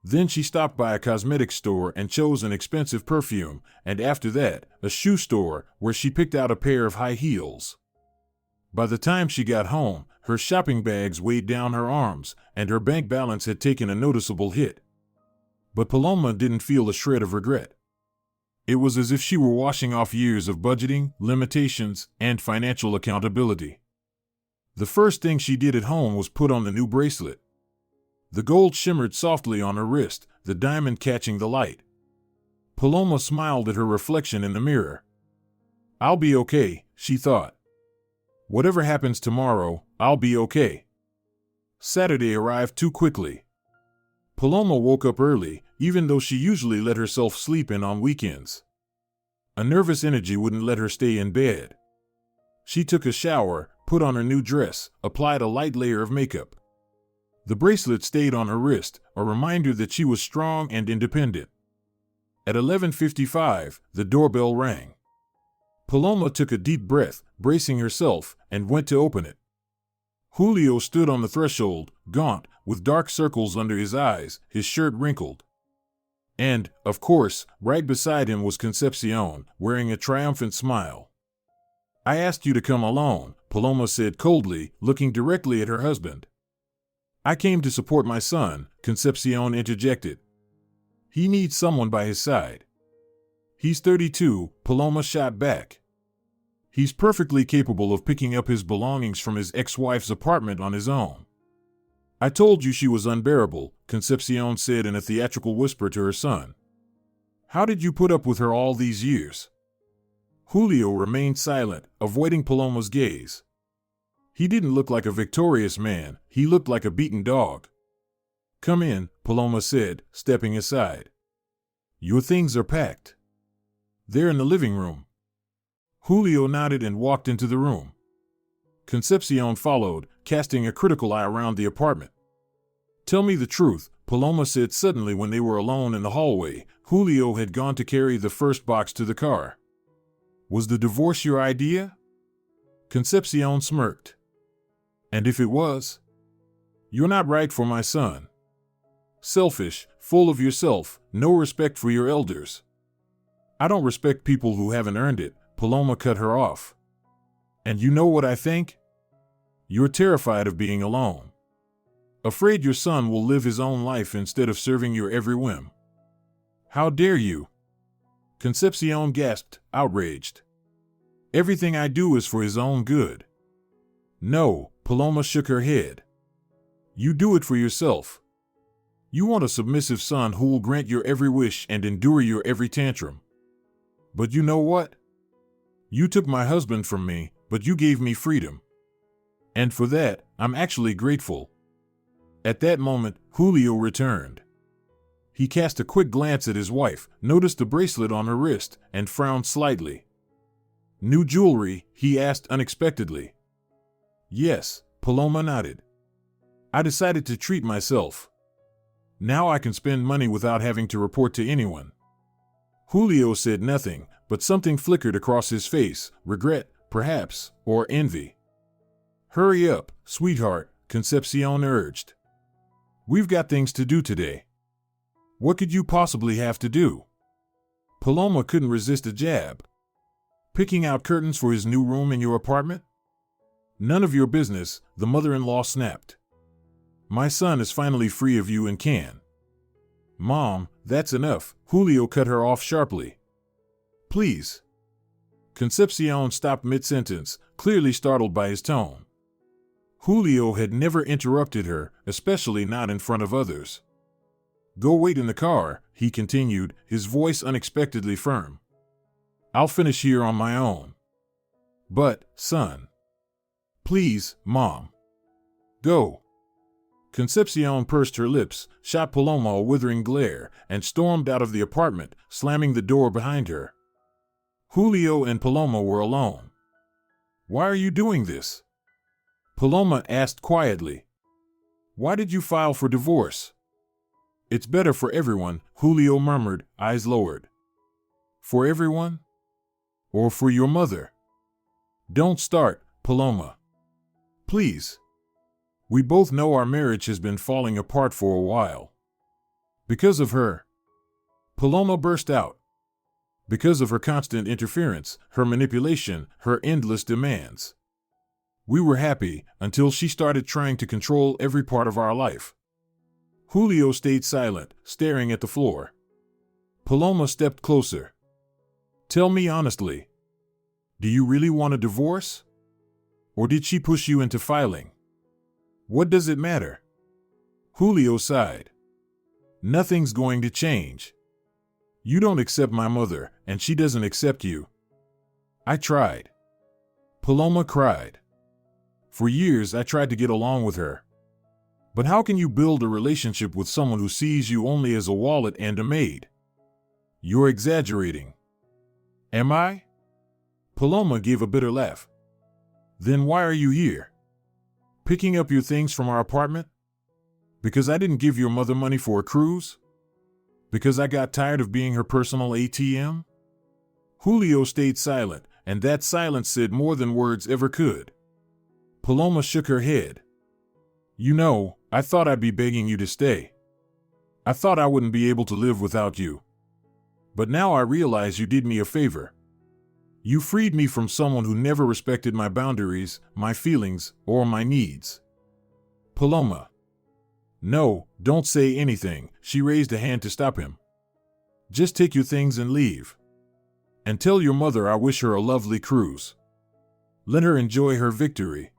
Then she stopped by a cosmetics store and chose an expensive perfume, and after that, a shoe store where she picked out a pair of high heels. By the time she got home, her shopping bags weighed down her arms, and her bank balance had taken a noticeable hit. But Paloma didn't feel a shred of regret. It was as if she were washing off years of budgeting, limitations, and financial accountability. The first thing she did at home was put on the new bracelet. The gold shimmered softly on her wrist, the diamond catching the light. Paloma smiled at her reflection in the mirror. "I'll be okay," she thought. "Whatever happens tomorrow, I'll be okay." Saturday arrived too quickly. Paloma woke up early, even though she usually let herself sleep in on weekends. A nervous energy wouldn't let her stay in bed. She took a shower, put on her new dress, applied a light layer of makeup. The bracelet stayed on her wrist, a reminder that she was strong and independent. At 11:55, the doorbell rang. Paloma took a deep breath, bracing herself, and went to open it. Julio stood on the threshold, gaunt, with dark circles under his eyes, his shirt wrinkled. And, of course, right beside him was Concepcion, wearing a triumphant smile. "I asked you to come alone," Paloma said coldly, looking directly at her husband. "I came to support my son," Concepcion interjected. "He needs someone by his side." "He's 32, Paloma shot back. "He's perfectly capable of picking up his belongings from his ex-wife's apartment on his own." "I told you she was unbearable," Concepcion said in a theatrical whisper to her son. "How did you put up with her all these years?" Julio remained silent, avoiding Paloma's gaze. He didn't look like a victorious man, he looked like a beaten dog. "Come in," Paloma said, stepping aside. "Your things are packed." "They're in the living room." Julio nodded and walked into the room. Concepcion followed, casting a critical eye around the apartment. "Tell me the truth," Paloma said suddenly when they were alone in the hallway. Julio had gone to carry the first box to the car. "Was the divorce your idea?" Concepcion smirked. "And if it was?" "You're not right for my son. Selfish, full of yourself, no respect for your elders." "I don't respect people who haven't earned it," Paloma cut her off. "And you know what I think? You're terrified of being alone. Afraid your son will live his own life instead of serving your every whim." "How dare you?" Concepcion gasped, outraged. "Everything I do is for his own good." "No," Paloma shook her head. "You do it for yourself. You want a submissive son who will grant your every wish and endure your every tantrum. But you know what? You took my husband from me, but you gave me freedom. And for that, I'm actually grateful." At that moment, Julio returned. He cast a quick glance at his wife, noticed the bracelet on her wrist, and frowned slightly. "New jewelry?" he asked unexpectedly. "Yes," Paloma nodded. "I decided to treat myself. Now I can spend money without having to report to anyone." Julio said nothing, but something flickered across his face, regret, perhaps, or envy. "Hurry up, sweetheart," Concepcion urged. "We've got things to do today." "What could you possibly have to do?" Paloma couldn't resist a jab. "Picking out curtains for his new room in your apartment?" "None of your business," the mother-in-law snapped. "My son is finally free of you and can." "Mom, that's enough," Julio cut her off sharply. "Please." Concepcion stopped mid-sentence, clearly startled by his tone. Julio had never interrupted her, especially not in front of others. "Go wait in the car," he continued, his voice unexpectedly firm. "I'll finish here on my own." "But, son." "Please, Mom. Go." Concepcion pursed her lips, shot Paloma a withering glare, and stormed out of the apartment, slamming the door behind her. Julio and Paloma were alone. "Why are you doing this?" Paloma asked quietly. "Why did you file for divorce?" "It's better for everyone," Julio murmured, eyes lowered. "For everyone? Or for your mother?" "Don't start, Paloma. Please. We both know our marriage has been falling apart for a while." Because of her. Paloma burst out. Because of her constant interference, her manipulation, her endless demands. We were happy until she started trying to control every part of our life. Julio stayed silent, staring at the floor. Paloma stepped closer. Tell me honestly, do you really want a divorce? Or did she push you into filing? What does it matter? Julio sighed. Nothing's going to change. You don't accept my mother, and she doesn't accept you. I tried. Paloma cried. For years I tried to get along with her. But how can you build a relationship with someone who sees you only as a wallet and a maid? You're exaggerating. Am I? Paloma gave a bitter laugh. Then why are you here? Picking up your things from our apartment? Because I didn't give your mother money for a cruise? Because I got tired of being her personal ATM? Julio stayed silent, and that silence said more than words ever could. Paloma shook her head. You know, I thought I'd be begging you to stay. I thought I wouldn't be able to live without you. But now I realize you did me a favor. You freed me from someone who never respected my boundaries, my feelings, or my needs. Paloma. No, don't say anything. She raised a hand to stop him. Just take your things and leave. And tell your mother I wish her a lovely cruise. Let her enjoy her victory.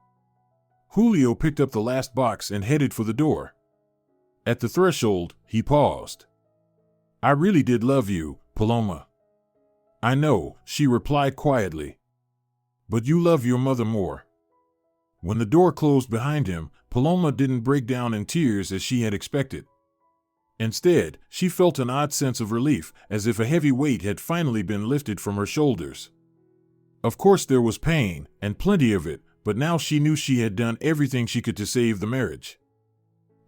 Julio picked up the last box and headed for the door. At the threshold, he paused. I really did love you, Paloma. I know, she replied quietly. But you love your mother more. When the door closed behind him, Paloma didn't break down in tears as she had expected. Instead, she felt an odd sense of relief, as if a heavy weight had finally been lifted from her shoulders. Of course there was pain, and plenty of it, but now she knew she had done everything she could to save the marriage.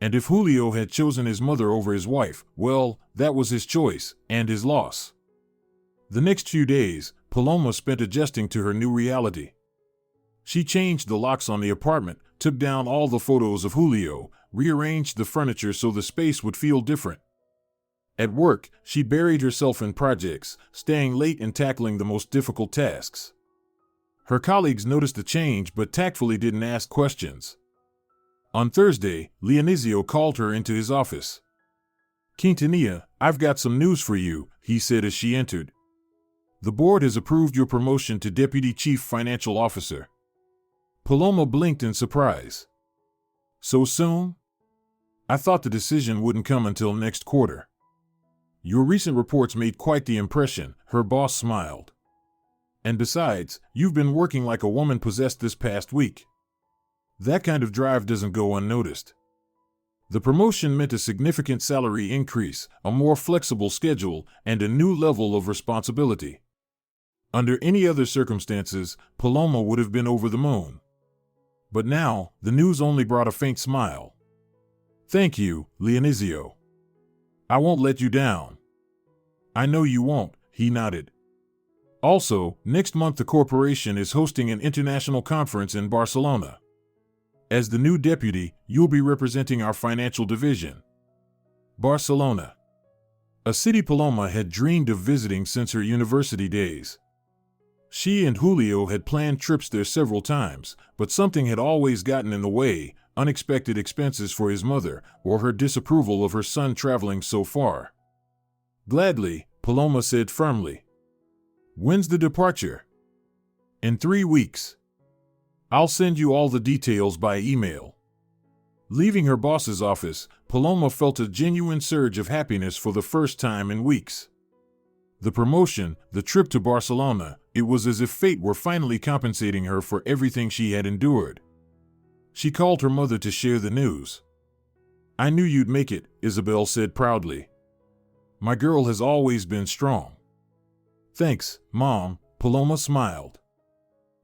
And if Julio had chosen his mother over his wife, well, that was his choice, and his loss. The next few days, Paloma spent adjusting to her new reality. She changed the locks on the apartment, took down all the photos of Julio, rearranged the furniture so the space would feel different. At work, she buried herself in projects, staying late and tackling the most difficult tasks. Her colleagues noticed the change but tactfully didn't ask questions. On Thursday, Leonizio called her into his office. Quintanilla, I've got some news for you, he said as she entered. The board has approved your promotion to Deputy Chief Financial Officer. Paloma blinked in surprise. So soon? I thought the decision wouldn't come until next quarter. Your recent reports made quite the impression, her boss smiled. And besides, you've been working like a woman possessed this past week. That kind of drive doesn't go unnoticed. The promotion meant a significant salary increase, a more flexible schedule, and a new level of responsibility. Under any other circumstances, Paloma would have been over the moon. But now, the news only brought a faint smile. Thank you, Leonizio. I won't let you down. I know you won't, he nodded. Also, next month the corporation is hosting an international conference in Barcelona. As the new deputy, you'll be representing our financial division. Barcelona. A city Paloma had dreamed of visiting since her university days. She and Julio had planned trips there several times, but something had always gotten in the way, unexpected expenses for his mother, or her disapproval of her son traveling so far. Gladly, Paloma said firmly. When's the departure? In 3 weeks. I'll send you all the details by email. Leaving her boss's office, Paloma felt a genuine surge of happiness for the first time in weeks. The promotion, the trip to Barcelona, it was as if fate were finally compensating her for everything she had endured. She called her mother to share the news. I knew you'd make it, Isabel said proudly. My girl has always been strong. Thanks, Mom, Paloma smiled.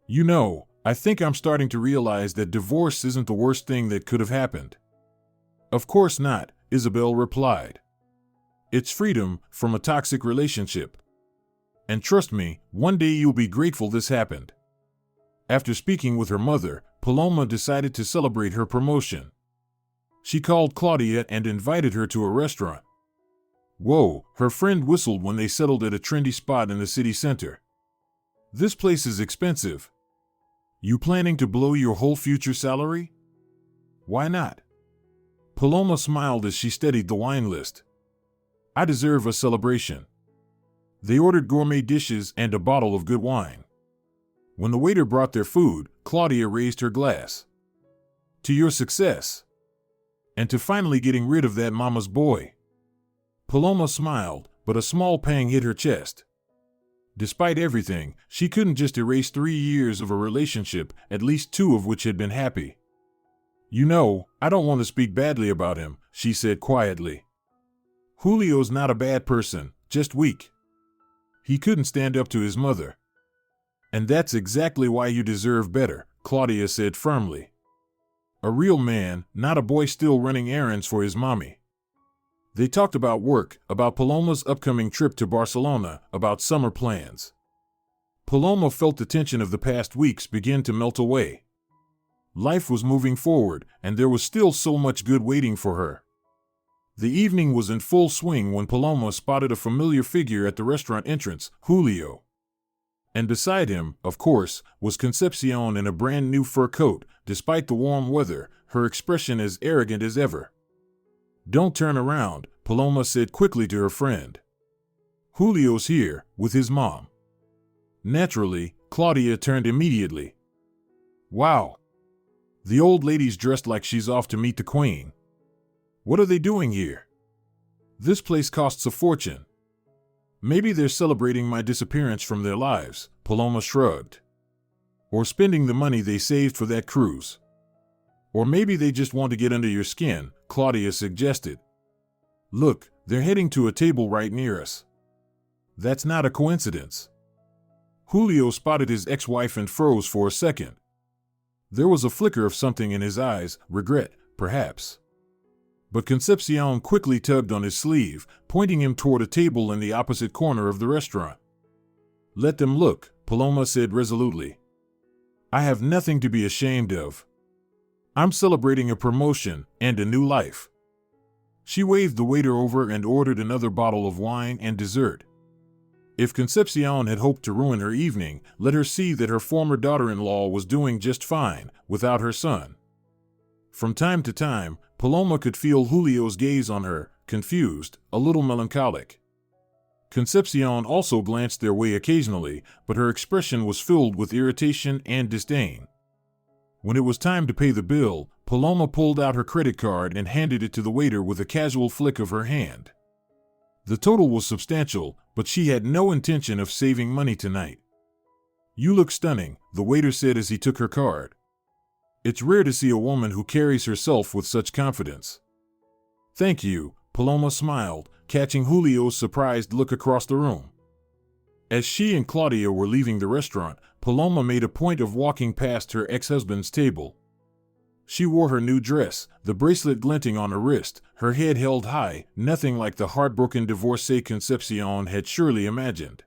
You know, I think I'm starting to realize that divorce isn't the worst thing that could have happened. Of course not, Isabel replied. It's freedom from a toxic relationship. And trust me, one day you'll be grateful this happened. After speaking with her mother, Paloma decided to celebrate her promotion. She called Claudia and invited her to a restaurant. Whoa, her friend whistled when they settled at a trendy spot in the city center. This place is expensive. You planning to blow your whole future salary? Why not? Paloma smiled as she studied the wine list. I deserve a celebration. They ordered gourmet dishes and a bottle of good wine. When the waiter brought their food, Claudia raised her glass. To your success. And to finally getting rid of that mama's boy. Paloma smiled, but a small pang hit her chest. Despite everything, she couldn't just erase 3 years of a relationship, at least 2 of which had been happy. You know, I don't want to speak badly about him, she said quietly. Julio's not a bad person, just weak. He couldn't stand up to his mother. And that's exactly why you deserve better, Claudia said firmly. A real man, not a boy still running errands for his mommy. They talked about work, about Paloma's upcoming trip to Barcelona, about summer plans. Paloma felt the tension of the past weeks begin to melt away. Life was moving forward, and there was still so much good waiting for her. The evening was in full swing when Paloma spotted a familiar figure at the restaurant entrance, Julio. And beside him, of course, was Concepcion in a brand new fur coat, despite the warm weather, her expression as arrogant as ever. Don't turn around, Paloma said quickly to her friend. Julio's here, with his mom. Naturally, Claudia turned immediately. Wow. The old lady's dressed like she's off to meet the queen. What are they doing here? This place costs a fortune. Maybe they're celebrating my disappearance from their lives, Paloma shrugged. Or spending the money they saved for that cruise. Or maybe they just want to get under your skin, Claudia suggested. Look, they're heading to a table right near us. That's not a coincidence. Julio spotted his ex-wife and froze for a second. There was a flicker of something in his eyes, regret, perhaps. But Concepcion quickly tugged on his sleeve, pointing him toward a table in the opposite corner of the restaurant. Let them look, Paloma said resolutely. I have nothing to be ashamed of. I'm celebrating a promotion and a new life. She waved the waiter over and ordered another bottle of wine and dessert. If Concepcion had hoped to ruin her evening, let her see that her former daughter-in-law was doing just fine without her son. From time to time, Paloma could feel Julio's gaze on her, confused, a little melancholic. Concepcion also glanced their way occasionally, but her expression was filled with irritation and disdain. When it was time to pay the bill, Paloma pulled out her credit card and handed it to the waiter with a casual flick of her hand. The total was substantial, but she had no intention of saving money tonight. You look stunning, the waiter said as he took her card. It's rare to see a woman who carries herself with such confidence. Thank you, Paloma smiled, catching Julio's surprised look across the room. As she and Claudia were leaving the restaurant, Paloma made a point of walking past her ex-husband's table. She wore her new dress, the bracelet glinting on her wrist, her head held high, nothing like the heartbroken divorcee Concepcion had surely imagined.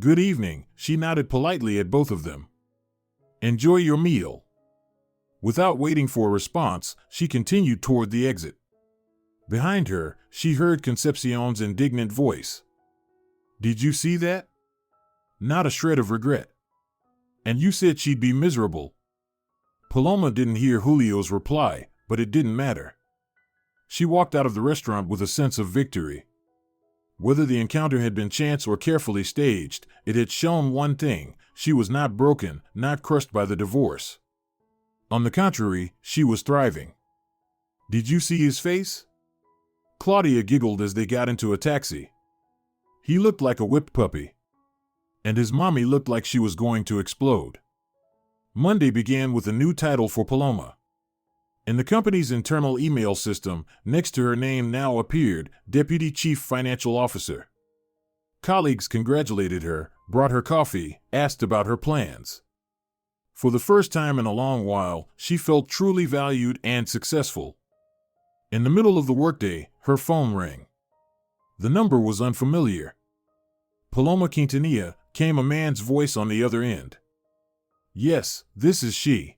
Good evening, she nodded politely at both of them. Enjoy your meal. Without waiting for a response, she continued toward the exit. Behind her, she heard Concepcion's indignant voice. Did you see that? Not a shred of regret. And you said she'd be miserable. Paloma didn't hear Julio's reply, but it didn't matter. She walked out of the restaurant with a sense of victory. Whether the encounter had been chance or carefully staged, it had shown one thing: she was not broken, not crushed by the divorce. On the contrary, she was thriving. Did you see his face? Claudia giggled as they got into a taxi. He looked like a whipped puppy. And his mommy looked like she was going to explode. Monday began with a new title for Paloma. In the company's internal email system, next to her name now appeared Deputy Chief Financial Officer. Colleagues congratulated her, brought her coffee, asked about her plans. For the first time in a long while, she felt truly valued and successful. In the middle of the workday, her phone rang. The number was unfamiliar. Paloma Quintanilla, came a man's voice on the other end. Yes, this is she.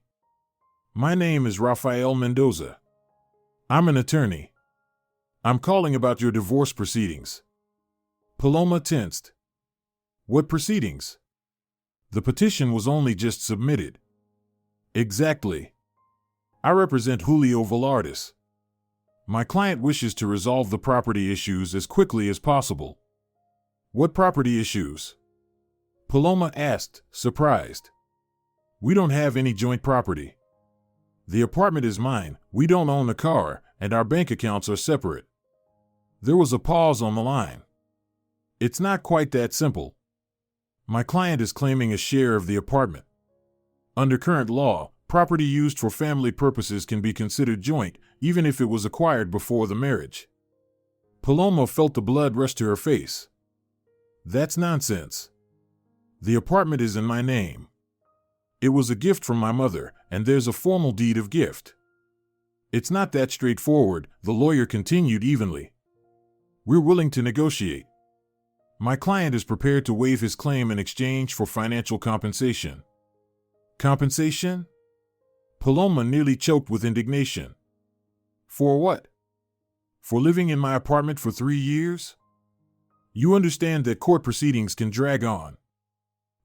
My name is Rafael Mendoza. I'm an attorney. I'm calling about your divorce proceedings. Paloma tensed. What proceedings? The petition was only just submitted. Exactly. I represent Julio Velardis. My client wishes to resolve the property issues as quickly as possible. What property issues? Paloma asked, surprised. We don't have any joint property. The apartment is mine, we don't own the car, and our bank accounts are separate. There was a pause on the line. It's not quite that simple. My client is claiming a share of the apartment. Under current law, property used for family purposes can be considered joint, even if it was acquired before the marriage. Paloma felt the blood rush to her face. That's nonsense. The apartment is in my name. It was a gift from my mother, and there's a formal deed of gift. It's not that straightforward, the lawyer continued evenly. We're willing to negotiate. My client is prepared to waive his claim in exchange for financial compensation. Compensation? Paloma nearly choked with indignation. For what? For living in my apartment for 3 years? You understand that court proceedings can drag on.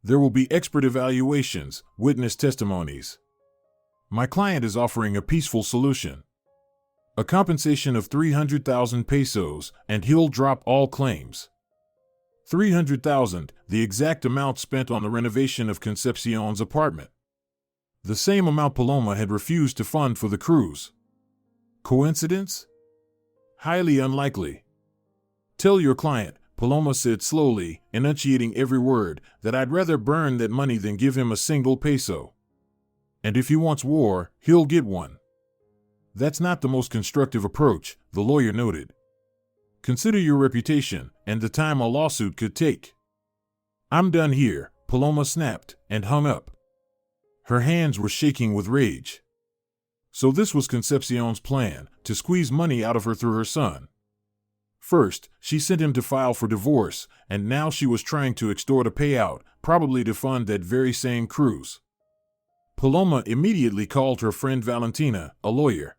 There will be expert evaluations, witness testimonies. My client is offering a peaceful solution. A compensation of 300,000 pesos, and he'll drop all claims. 300,000, the exact amount spent on the renovation of Concepcion's apartment. The same amount Paloma had refused to fund for the cruise. Coincidence? Highly unlikely. Tell your client, Paloma said slowly, enunciating every word, that I'd rather burn that money than give him a single peso. And if he wants war, he'll get one. That's not the most constructive approach, the lawyer noted. Consider your reputation and the time a lawsuit could take. I'm done here, Paloma snapped and hung up. Her hands were shaking with rage. So this was Concepcion's plan, to squeeze money out of her through her son. First, she sent him to file for divorce, and now she was trying to extort a payout, probably to fund that very same cruise. Paloma immediately called her friend Valentina, a lawyer.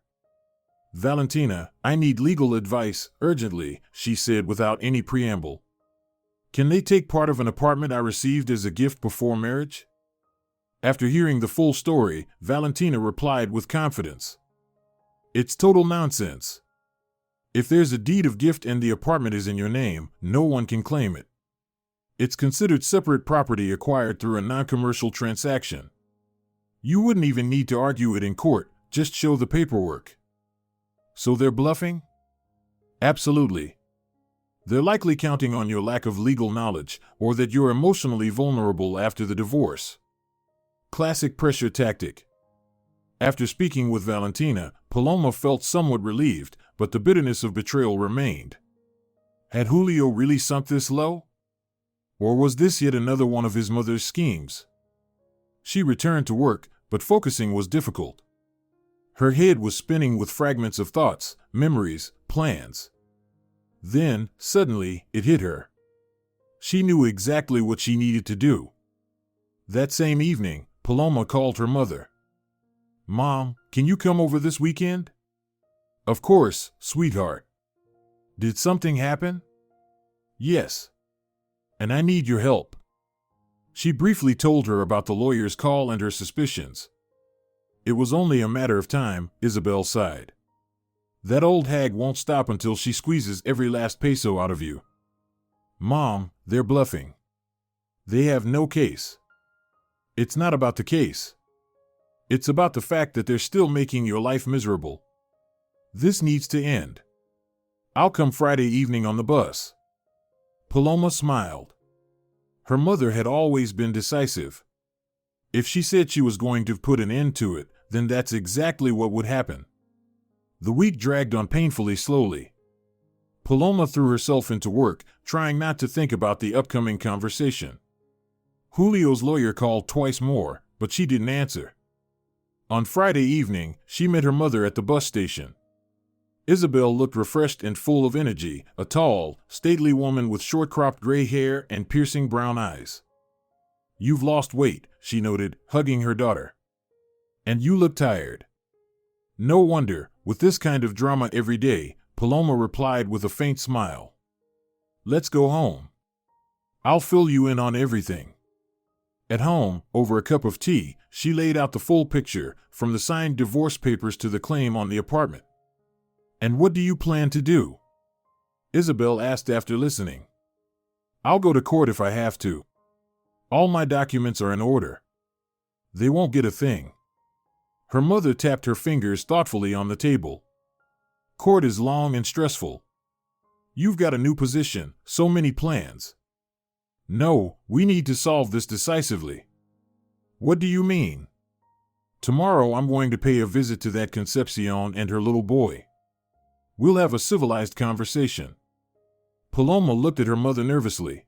Valentina, I need legal advice, urgently, she said without any preamble. Can they take part of an apartment I received as a gift before marriage? After hearing the full story, Valentina replied with confidence. It's total nonsense. If there's a deed of gift and the apartment is in your name, no one can claim it. It's considered separate property acquired through a non-commercial transaction. You wouldn't even need to argue it in court, just show the paperwork. So they're bluffing? Absolutely. They're likely counting on your lack of legal knowledge, or that you're emotionally vulnerable after the divorce. Classic pressure tactic. After speaking with Valentina, Paloma felt somewhat relieved, but the bitterness of betrayal remained. Had Julio really sunk this low? Or was this yet another one of his mother's schemes? She returned to work, but focusing was difficult. Her head was spinning with fragments of thoughts, memories, plans. Then, suddenly, it hit her. She knew exactly what she needed to do. That same evening, Paloma called her mother. Mom, can you come over this weekend? Of course, sweetheart. Did something happen? Yes. And I need your help. She briefly told her about the lawyer's call and her suspicions. It was only a matter of time, Isabel sighed. That old hag won't stop until she squeezes every last peso out of you. Mom, they're bluffing. They have no case. It's not about the case. It's about the fact that they're still making your life miserable. This needs to end. I'll come Friday evening on the bus. Paloma smiled. Her mother had always been decisive. If she said she was going to put an end to it, then that's exactly what would happen. The week dragged on painfully slowly. Paloma threw herself into work, trying not to think about the upcoming conversation. Julio's lawyer called twice more, but she didn't answer. On Friday evening, she met her mother at the bus station. Isabel looked refreshed and full of energy, a tall, stately woman with short-cropped gray hair and piercing brown eyes. You've lost weight, she noted, hugging her daughter. And you look tired. No wonder, with this kind of drama every day, Paloma replied with a faint smile. Let's go home. I'll fill you in on everything. At home, over a cup of tea, she laid out the full picture, from the signed divorce papers to the claim on the apartment. And what do you plan to do? Isabel asked after listening. I'll go to court if I have to. All my documents are in order. They won't get a thing. Her mother tapped her fingers thoughtfully on the table. Court is long and stressful. You've got a new position, so many plans. No, we need to solve this decisively. What do you mean? Tomorrow I'm going to pay a visit to that Concepcion and her little boy. We'll have a civilized conversation. Paloma looked at her mother nervously.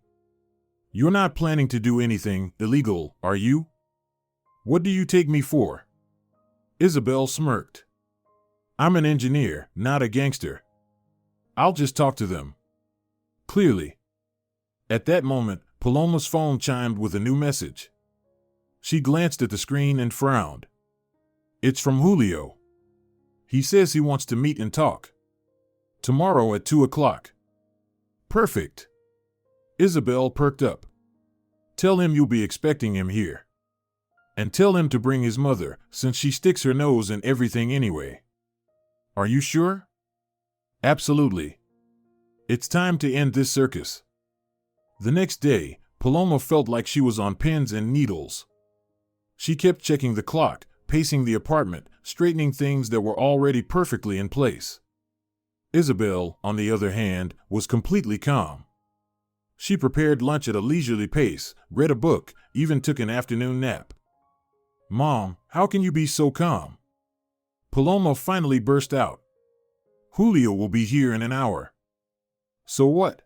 You're not planning to do anything illegal, are you? What do you take me for? Isabel smirked. I'm an engineer, not a gangster. I'll just talk to them. Clearly. At that moment, Paloma's phone chimed with a new message. She glanced at the screen and frowned. It's from Julio. He says he wants to meet and talk. Tomorrow at 2 o'clock. Perfect. Isabel perked up. Tell him you'll be expecting him here. And tell him to bring his mother, since she sticks her nose in everything anyway. Are you sure? Absolutely. It's time to end this circus. The next day, Paloma felt like she was on pins and needles. She kept checking the clock, pacing the apartment, straightening things that were already perfectly in place. Isabel, on the other hand, was completely calm. She prepared lunch at a leisurely pace, read a book, even took an afternoon nap. Mom, how can you be so calm? Paloma finally burst out. Julio will be here in an hour. So what?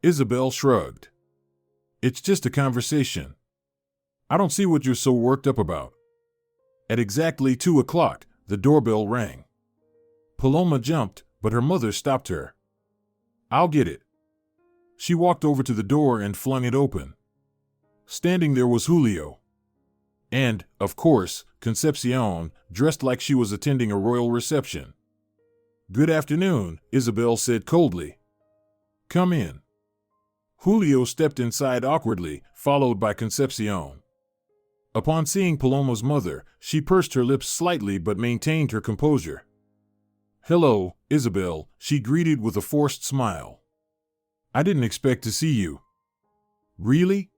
Isabel shrugged. It's just a conversation. I don't see what you're so worked up about. At exactly 2 o'clock, the doorbell rang. Paloma jumped, but her mother stopped her. I'll get it. She walked over to the door and flung it open. Standing there was Julio. And, of course, Concepcion, dressed like she was attending a royal reception. Good afternoon, Isabel said coldly. Come in. Julio stepped inside awkwardly, followed by Concepcion. Upon seeing Paloma's mother, she pursed her lips slightly but maintained her composure. Hello, Isabel, she greeted with a forced smile. I didn't expect to see you. Really?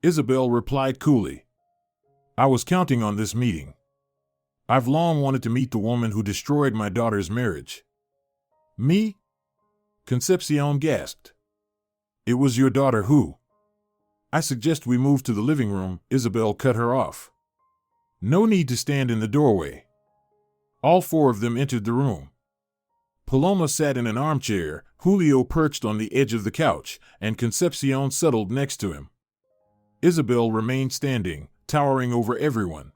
Isabel replied coolly. I was counting on this meeting. I've long wanted to meet the woman who destroyed my daughter's marriage. Me? Concepcion gasped. It was your daughter who? I suggest we move to the living room, Isabel cut her off. No need to stand in the doorway. All four of them entered the room. Paloma sat in an armchair, Julio perched on the edge of the couch, and Concepcion settled next to him. Isabel remained standing, towering over everyone.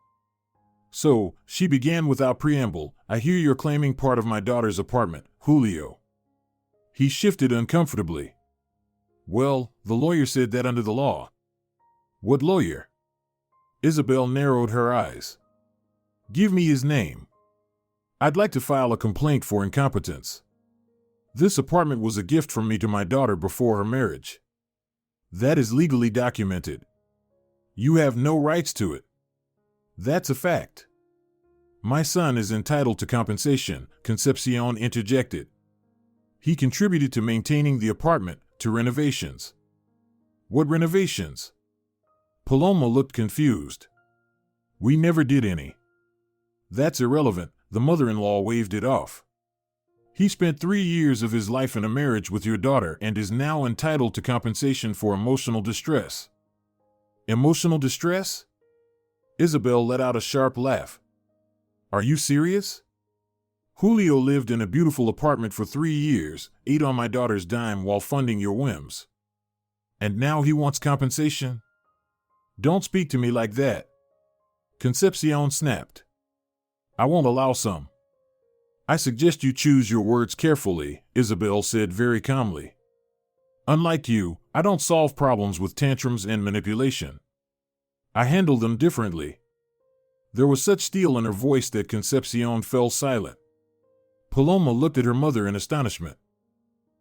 So, she began without preamble, I hear you're claiming part of my daughter's apartment, Julio. He shifted uncomfortably. Well, the lawyer said that under the law. What lawyer? Isabel narrowed her eyes. Give me his name. I'd like to file a complaint for incompetence. This apartment was a gift from me to my daughter before her marriage. That is legally documented. You have no rights to it. That's a fact. My son is entitled to compensation, Concepcion interjected. He contributed to maintaining the apartment, to renovations. What renovations? Paloma looked confused. We never did any. That's irrelevant, the mother-in-law waved it off. He spent 3 years of his life in a marriage with your daughter and is now entitled to compensation for emotional distress. Emotional distress? Isabel let out a sharp laugh. Are you serious? Julio lived in a beautiful apartment for 3 years, ate on my daughter's dime while funding your whims. And now he wants compensation? Don't speak to me like that. Concepcion snapped. I won't allow some. I suggest you choose your words carefully, Isabel said very calmly. Unlike you, I don't solve problems with tantrums and manipulation. I handle them differently. There was such steel in her voice that Concepcion fell silent. Paloma looked at her mother in astonishment.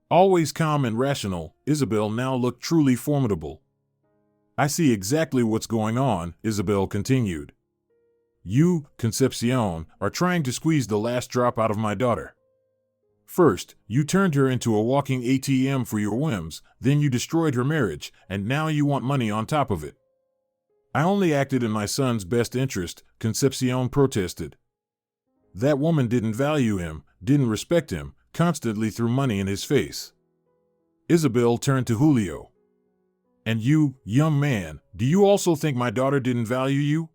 Always calm and rational, Isabel now looked truly formidable. I see exactly what's going on, Isabel continued. You, Concepcion, are trying to squeeze the last drop out of my daughter. First, you turned her into a walking ATM for your whims, then you destroyed her marriage, and now you want money on top of it. I only acted in my son's best interest, Concepcion protested. That woman didn't value him, didn't respect him, constantly threw money in his face. Isabel turned to Julio. And you, young man, do you also think my daughter didn't value you?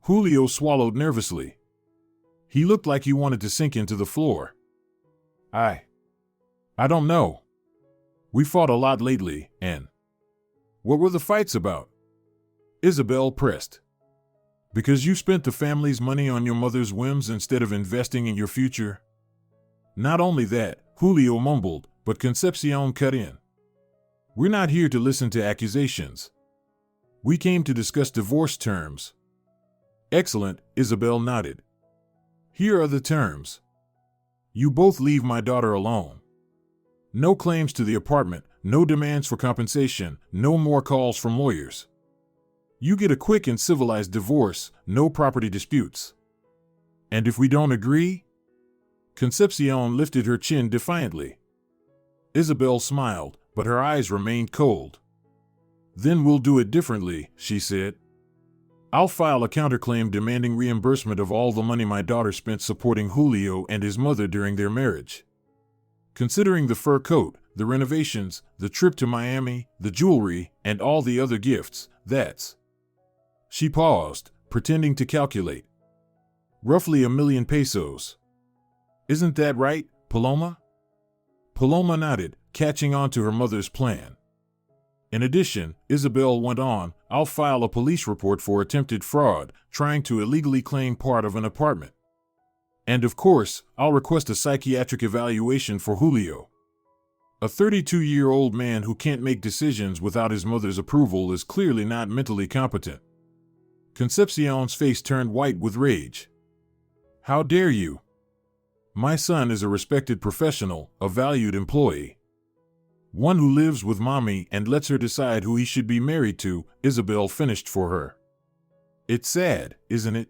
Julio swallowed nervously. He looked like he wanted to sink into the floor. I don't know. We fought a lot lately, and what were the fights about? Isabel pressed. Because you spent the family's money on your mother's whims instead of investing in your future? Not only that, Julio mumbled, but Concepcion cut in. We're not here to listen to accusations. We came to discuss divorce terms. Excellent, Isabel nodded. Here are the terms. You both leave my daughter alone. No claims to the apartment, no demands for compensation, no more calls from lawyers. You get a quick and civilized divorce, no property disputes. And if we don't agree? Concepcion lifted her chin defiantly. Isabel smiled, but her eyes remained cold. Then we'll do it differently, she said. I'll file a counterclaim demanding reimbursement of all the money my daughter spent supporting Julio and his mother during their marriage. Considering the fur coat, the renovations, the trip to Miami, the jewelry, and all the other gifts, that's... She paused, pretending to calculate. Roughly 1,000,000 pesos. Isn't that right, Paloma? Paloma nodded, catching on to her mother's plan. In addition, Isabel went on, I'll file a police report for attempted fraud, trying to illegally claim part of an apartment. And of course, I'll request a psychiatric evaluation for Julio. A 32-year-old man who can't make decisions without his mother's approval is clearly not mentally competent. Concepcion's face turned white with rage. How dare you? My son is a respected professional, a valued employee. One who lives with mommy and lets her decide who he should be married to, Isabel finished for her. It's sad, isn't it?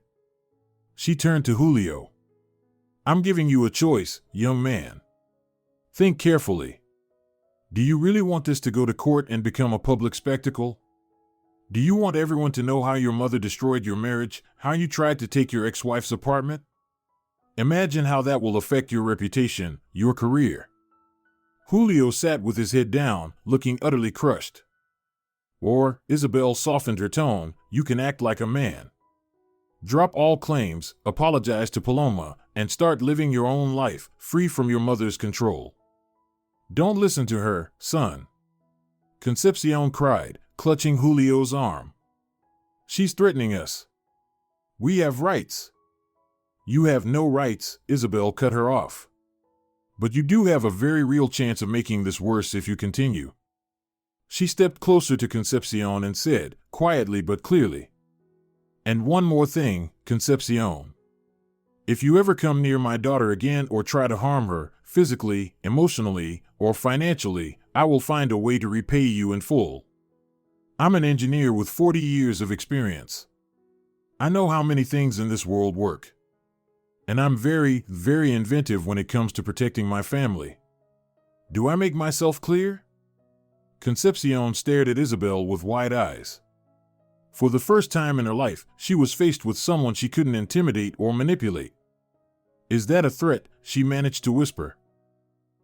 She turned to Julio. I'm giving you a choice, young man. Think carefully. Do you really want this to go to court and become a public spectacle? Do you want everyone to know how your mother destroyed your marriage, how you tried to take your ex-wife's apartment? Imagine how that will affect your reputation, your career. Julio sat with his head down, looking utterly crushed. Or, Isabel softened her tone, you can act like a man. Drop all claims, apologize to Paloma, and start living your own life, free from your mother's control. Don't listen to her, son. Concepcion cried, clutching Julio's arm. She's threatening us. We have rights. You have no rights, Isabel cut her off. But you do have a very real chance of making this worse if you continue. She stepped closer to Concepcion and said, quietly but clearly. And one more thing, Concepcion. If you ever come near my daughter again or try to harm her, physically, emotionally, or financially, I will find a way to repay you in full. I'm an engineer with 40 years of experience. I know how many things in this world work. And I'm very, very inventive when it comes to protecting my family. Do I make myself clear? Concepcion stared at Isabel with wide eyes. For the first time in her life, she was faced with someone she couldn't intimidate or manipulate. Is that a threat? She managed to whisper.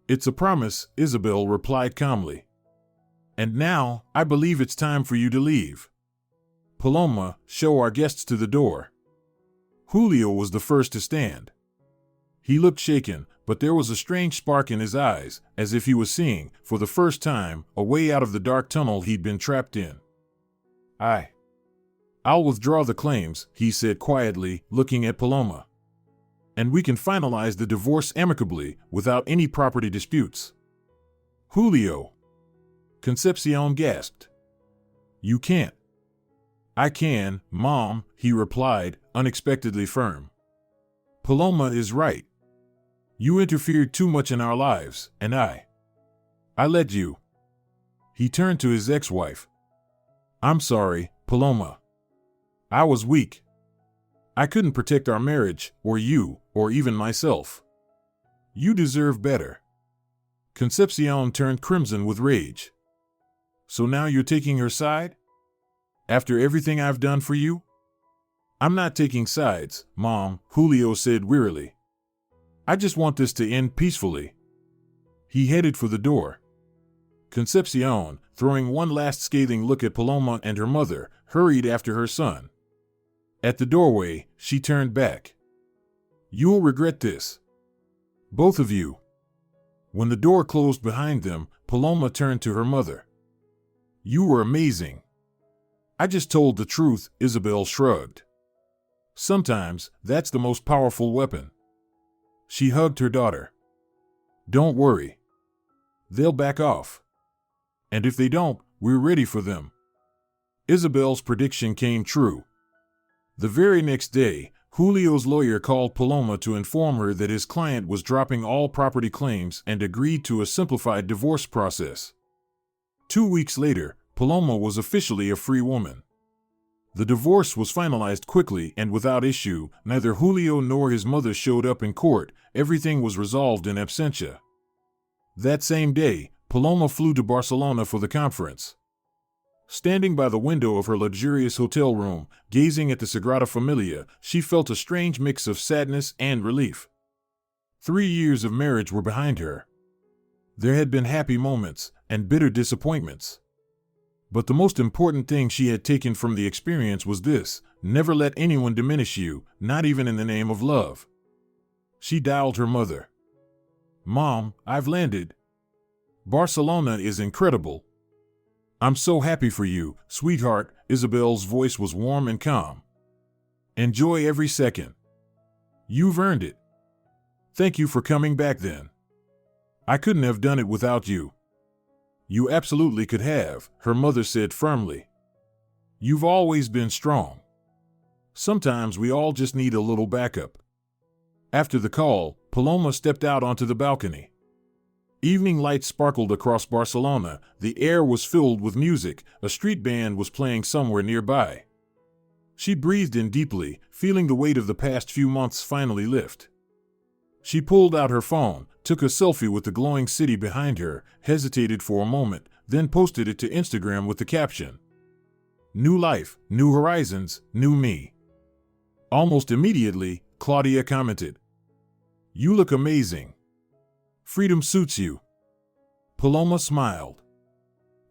It's a promise, Isabel replied calmly. And now, I believe it's time for you to leave. Paloma, show our guests to the door. Julio was the first to stand. He looked shaken, but there was a strange spark in his eyes, as if he was seeing, for the first time, a way out of the dark tunnel he'd been trapped in. I'll withdraw the claims, he said quietly, looking at Paloma. And we can finalize the divorce amicably, without any property disputes. Julio. Concepcion gasped. You can't. I can, Mom, he replied, unexpectedly firm. Paloma is right. You interfered too much in our lives, and I let you. He turned to his ex-wife. I'm sorry, Paloma. I was weak. I couldn't protect our marriage, or you, or even myself. You deserve better. Concepcion turned crimson with rage. So now you're taking her side? After everything I've done for you? I'm not taking sides, Mom, Julio said wearily. I just want this to end peacefully. He headed for the door. Concepcion, throwing one last scathing look at Paloma and her mother, hurried after her son. At the doorway, she turned back. You'll regret this. Both of you. When the door closed behind them, Paloma turned to her mother. You were amazing. I just told the truth, Isabel shrugged. Sometimes, that's the most powerful weapon. She hugged her daughter. Don't worry. They'll back off. And if they don't, we're ready for them. Isabel's prediction came true. The very next day, Julio's lawyer called Paloma to inform her that his client was dropping all property claims and agreed to a simplified divorce process. 2 weeks later, Paloma was officially a free woman. The divorce was finalized quickly and without issue. Neither Julio nor his mother showed up in court. Everything was resolved in absentia. That same day, Paloma flew to Barcelona for the conference. Standing by the window of her luxurious hotel room, gazing at the Sagrada Familia, she felt a strange mix of sadness and relief. 3 years of marriage were behind her. There had been happy moments and bitter disappointments. But the most important thing she had taken from the experience was this: never let anyone diminish you, not even in the name of love. She dialed her mother. Mom, I've landed. Barcelona is incredible. I'm so happy for you, sweetheart. Isabel's voice was warm and calm. Enjoy every second. You've earned it. Thank you for coming back then. I couldn't have done it without you. You absolutely could have, her mother said firmly. You've always been strong. Sometimes we all just need a little backup. After the call, Paloma stepped out onto the balcony. Evening lights sparkled across Barcelona, the air was filled with music, a street band was playing somewhere nearby. She breathed in deeply, feeling the weight of the past few months finally lift. She pulled out her phone, took a selfie with the glowing city behind her, hesitated for a moment, then posted it to Instagram with the caption, "New life, new horizons, new me." Almost immediately, Claudia commented, "You look amazing. Freedom suits you." Paloma smiled.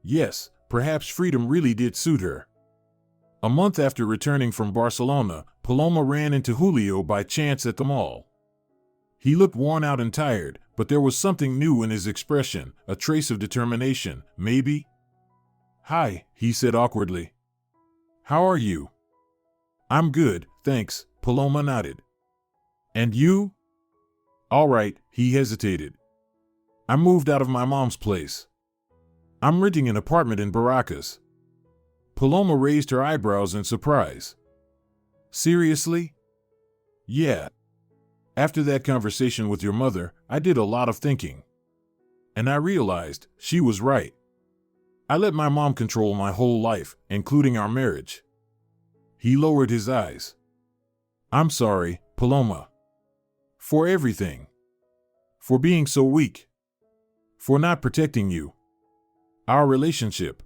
Yes, perhaps freedom really did suit her. A month after returning from Barcelona, Paloma ran into Julio by chance at the mall. He looked worn out and tired, but there was something new in his expression, a trace of determination, maybe? "Hi," he said awkwardly. "How are you?" "I'm good, thanks," Paloma nodded. "And you?" "All right," he hesitated. "I moved out of my mom's place. I'm renting an apartment in Barracas." Paloma raised her eyebrows in surprise. "Seriously?" "Yeah. After that conversation with your mother, I did a lot of thinking. And I realized she was right. I let my mom control my whole life, including our marriage." He lowered his eyes. "I'm sorry, Paloma. For everything. For being so weak. For not protecting you. Our relationship.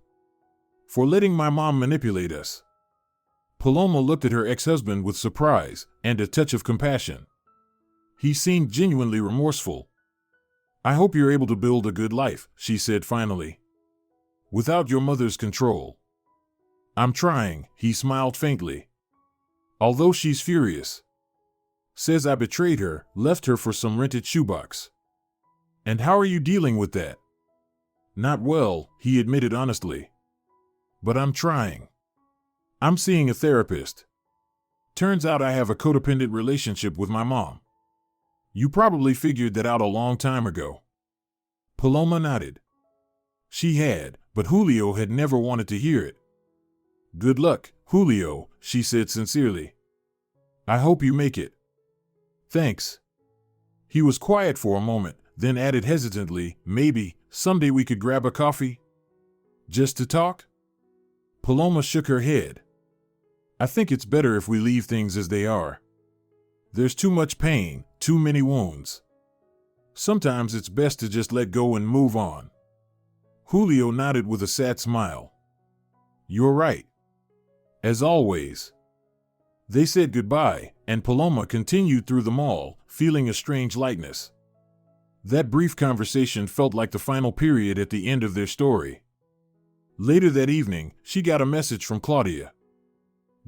For letting my mom manipulate us." Paloma looked at her ex-husband with surprise and a touch of compassion. He seemed genuinely remorseful. "I hope you're able to build a good life," she said finally. "Without your mother's control." "I'm trying," he smiled faintly. "Although she's furious. Says I betrayed her, left her for some rented shoebox." "And how are you dealing with that?" "Not well," he admitted honestly. "But I'm trying. I'm seeing a therapist. Turns out I have a codependent relationship with my mom. You probably figured that out a long time ago." Paloma nodded. She had, but Julio had never wanted to hear it. "Good luck, Julio," she said sincerely. "I hope you make it." "Thanks." He was quiet for a moment, then added hesitantly, maybe, someday we could grab a coffee? Just to talk? Paloma shook her head. I think it's better if we leave things as they are. There's too much pain, too many wounds. Sometimes it's best to just let go and move on. Julio nodded with a sad smile. You're right. As always. They said goodbye, and Paloma continued through the mall, feeling a strange lightness. That brief conversation felt like the final period at the end of their story. Later that evening, she got a message from Claudia.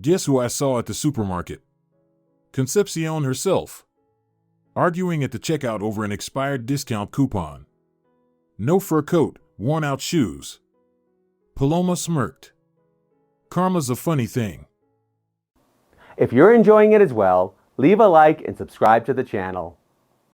Guess who I saw at the supermarket? Concepcion herself. Arguing at the checkout over an expired discount coupon. No fur coat, worn-out shoes. Paloma smirked. Karma's a funny thing. If you're enjoying it as well, leave a like and subscribe to the channel.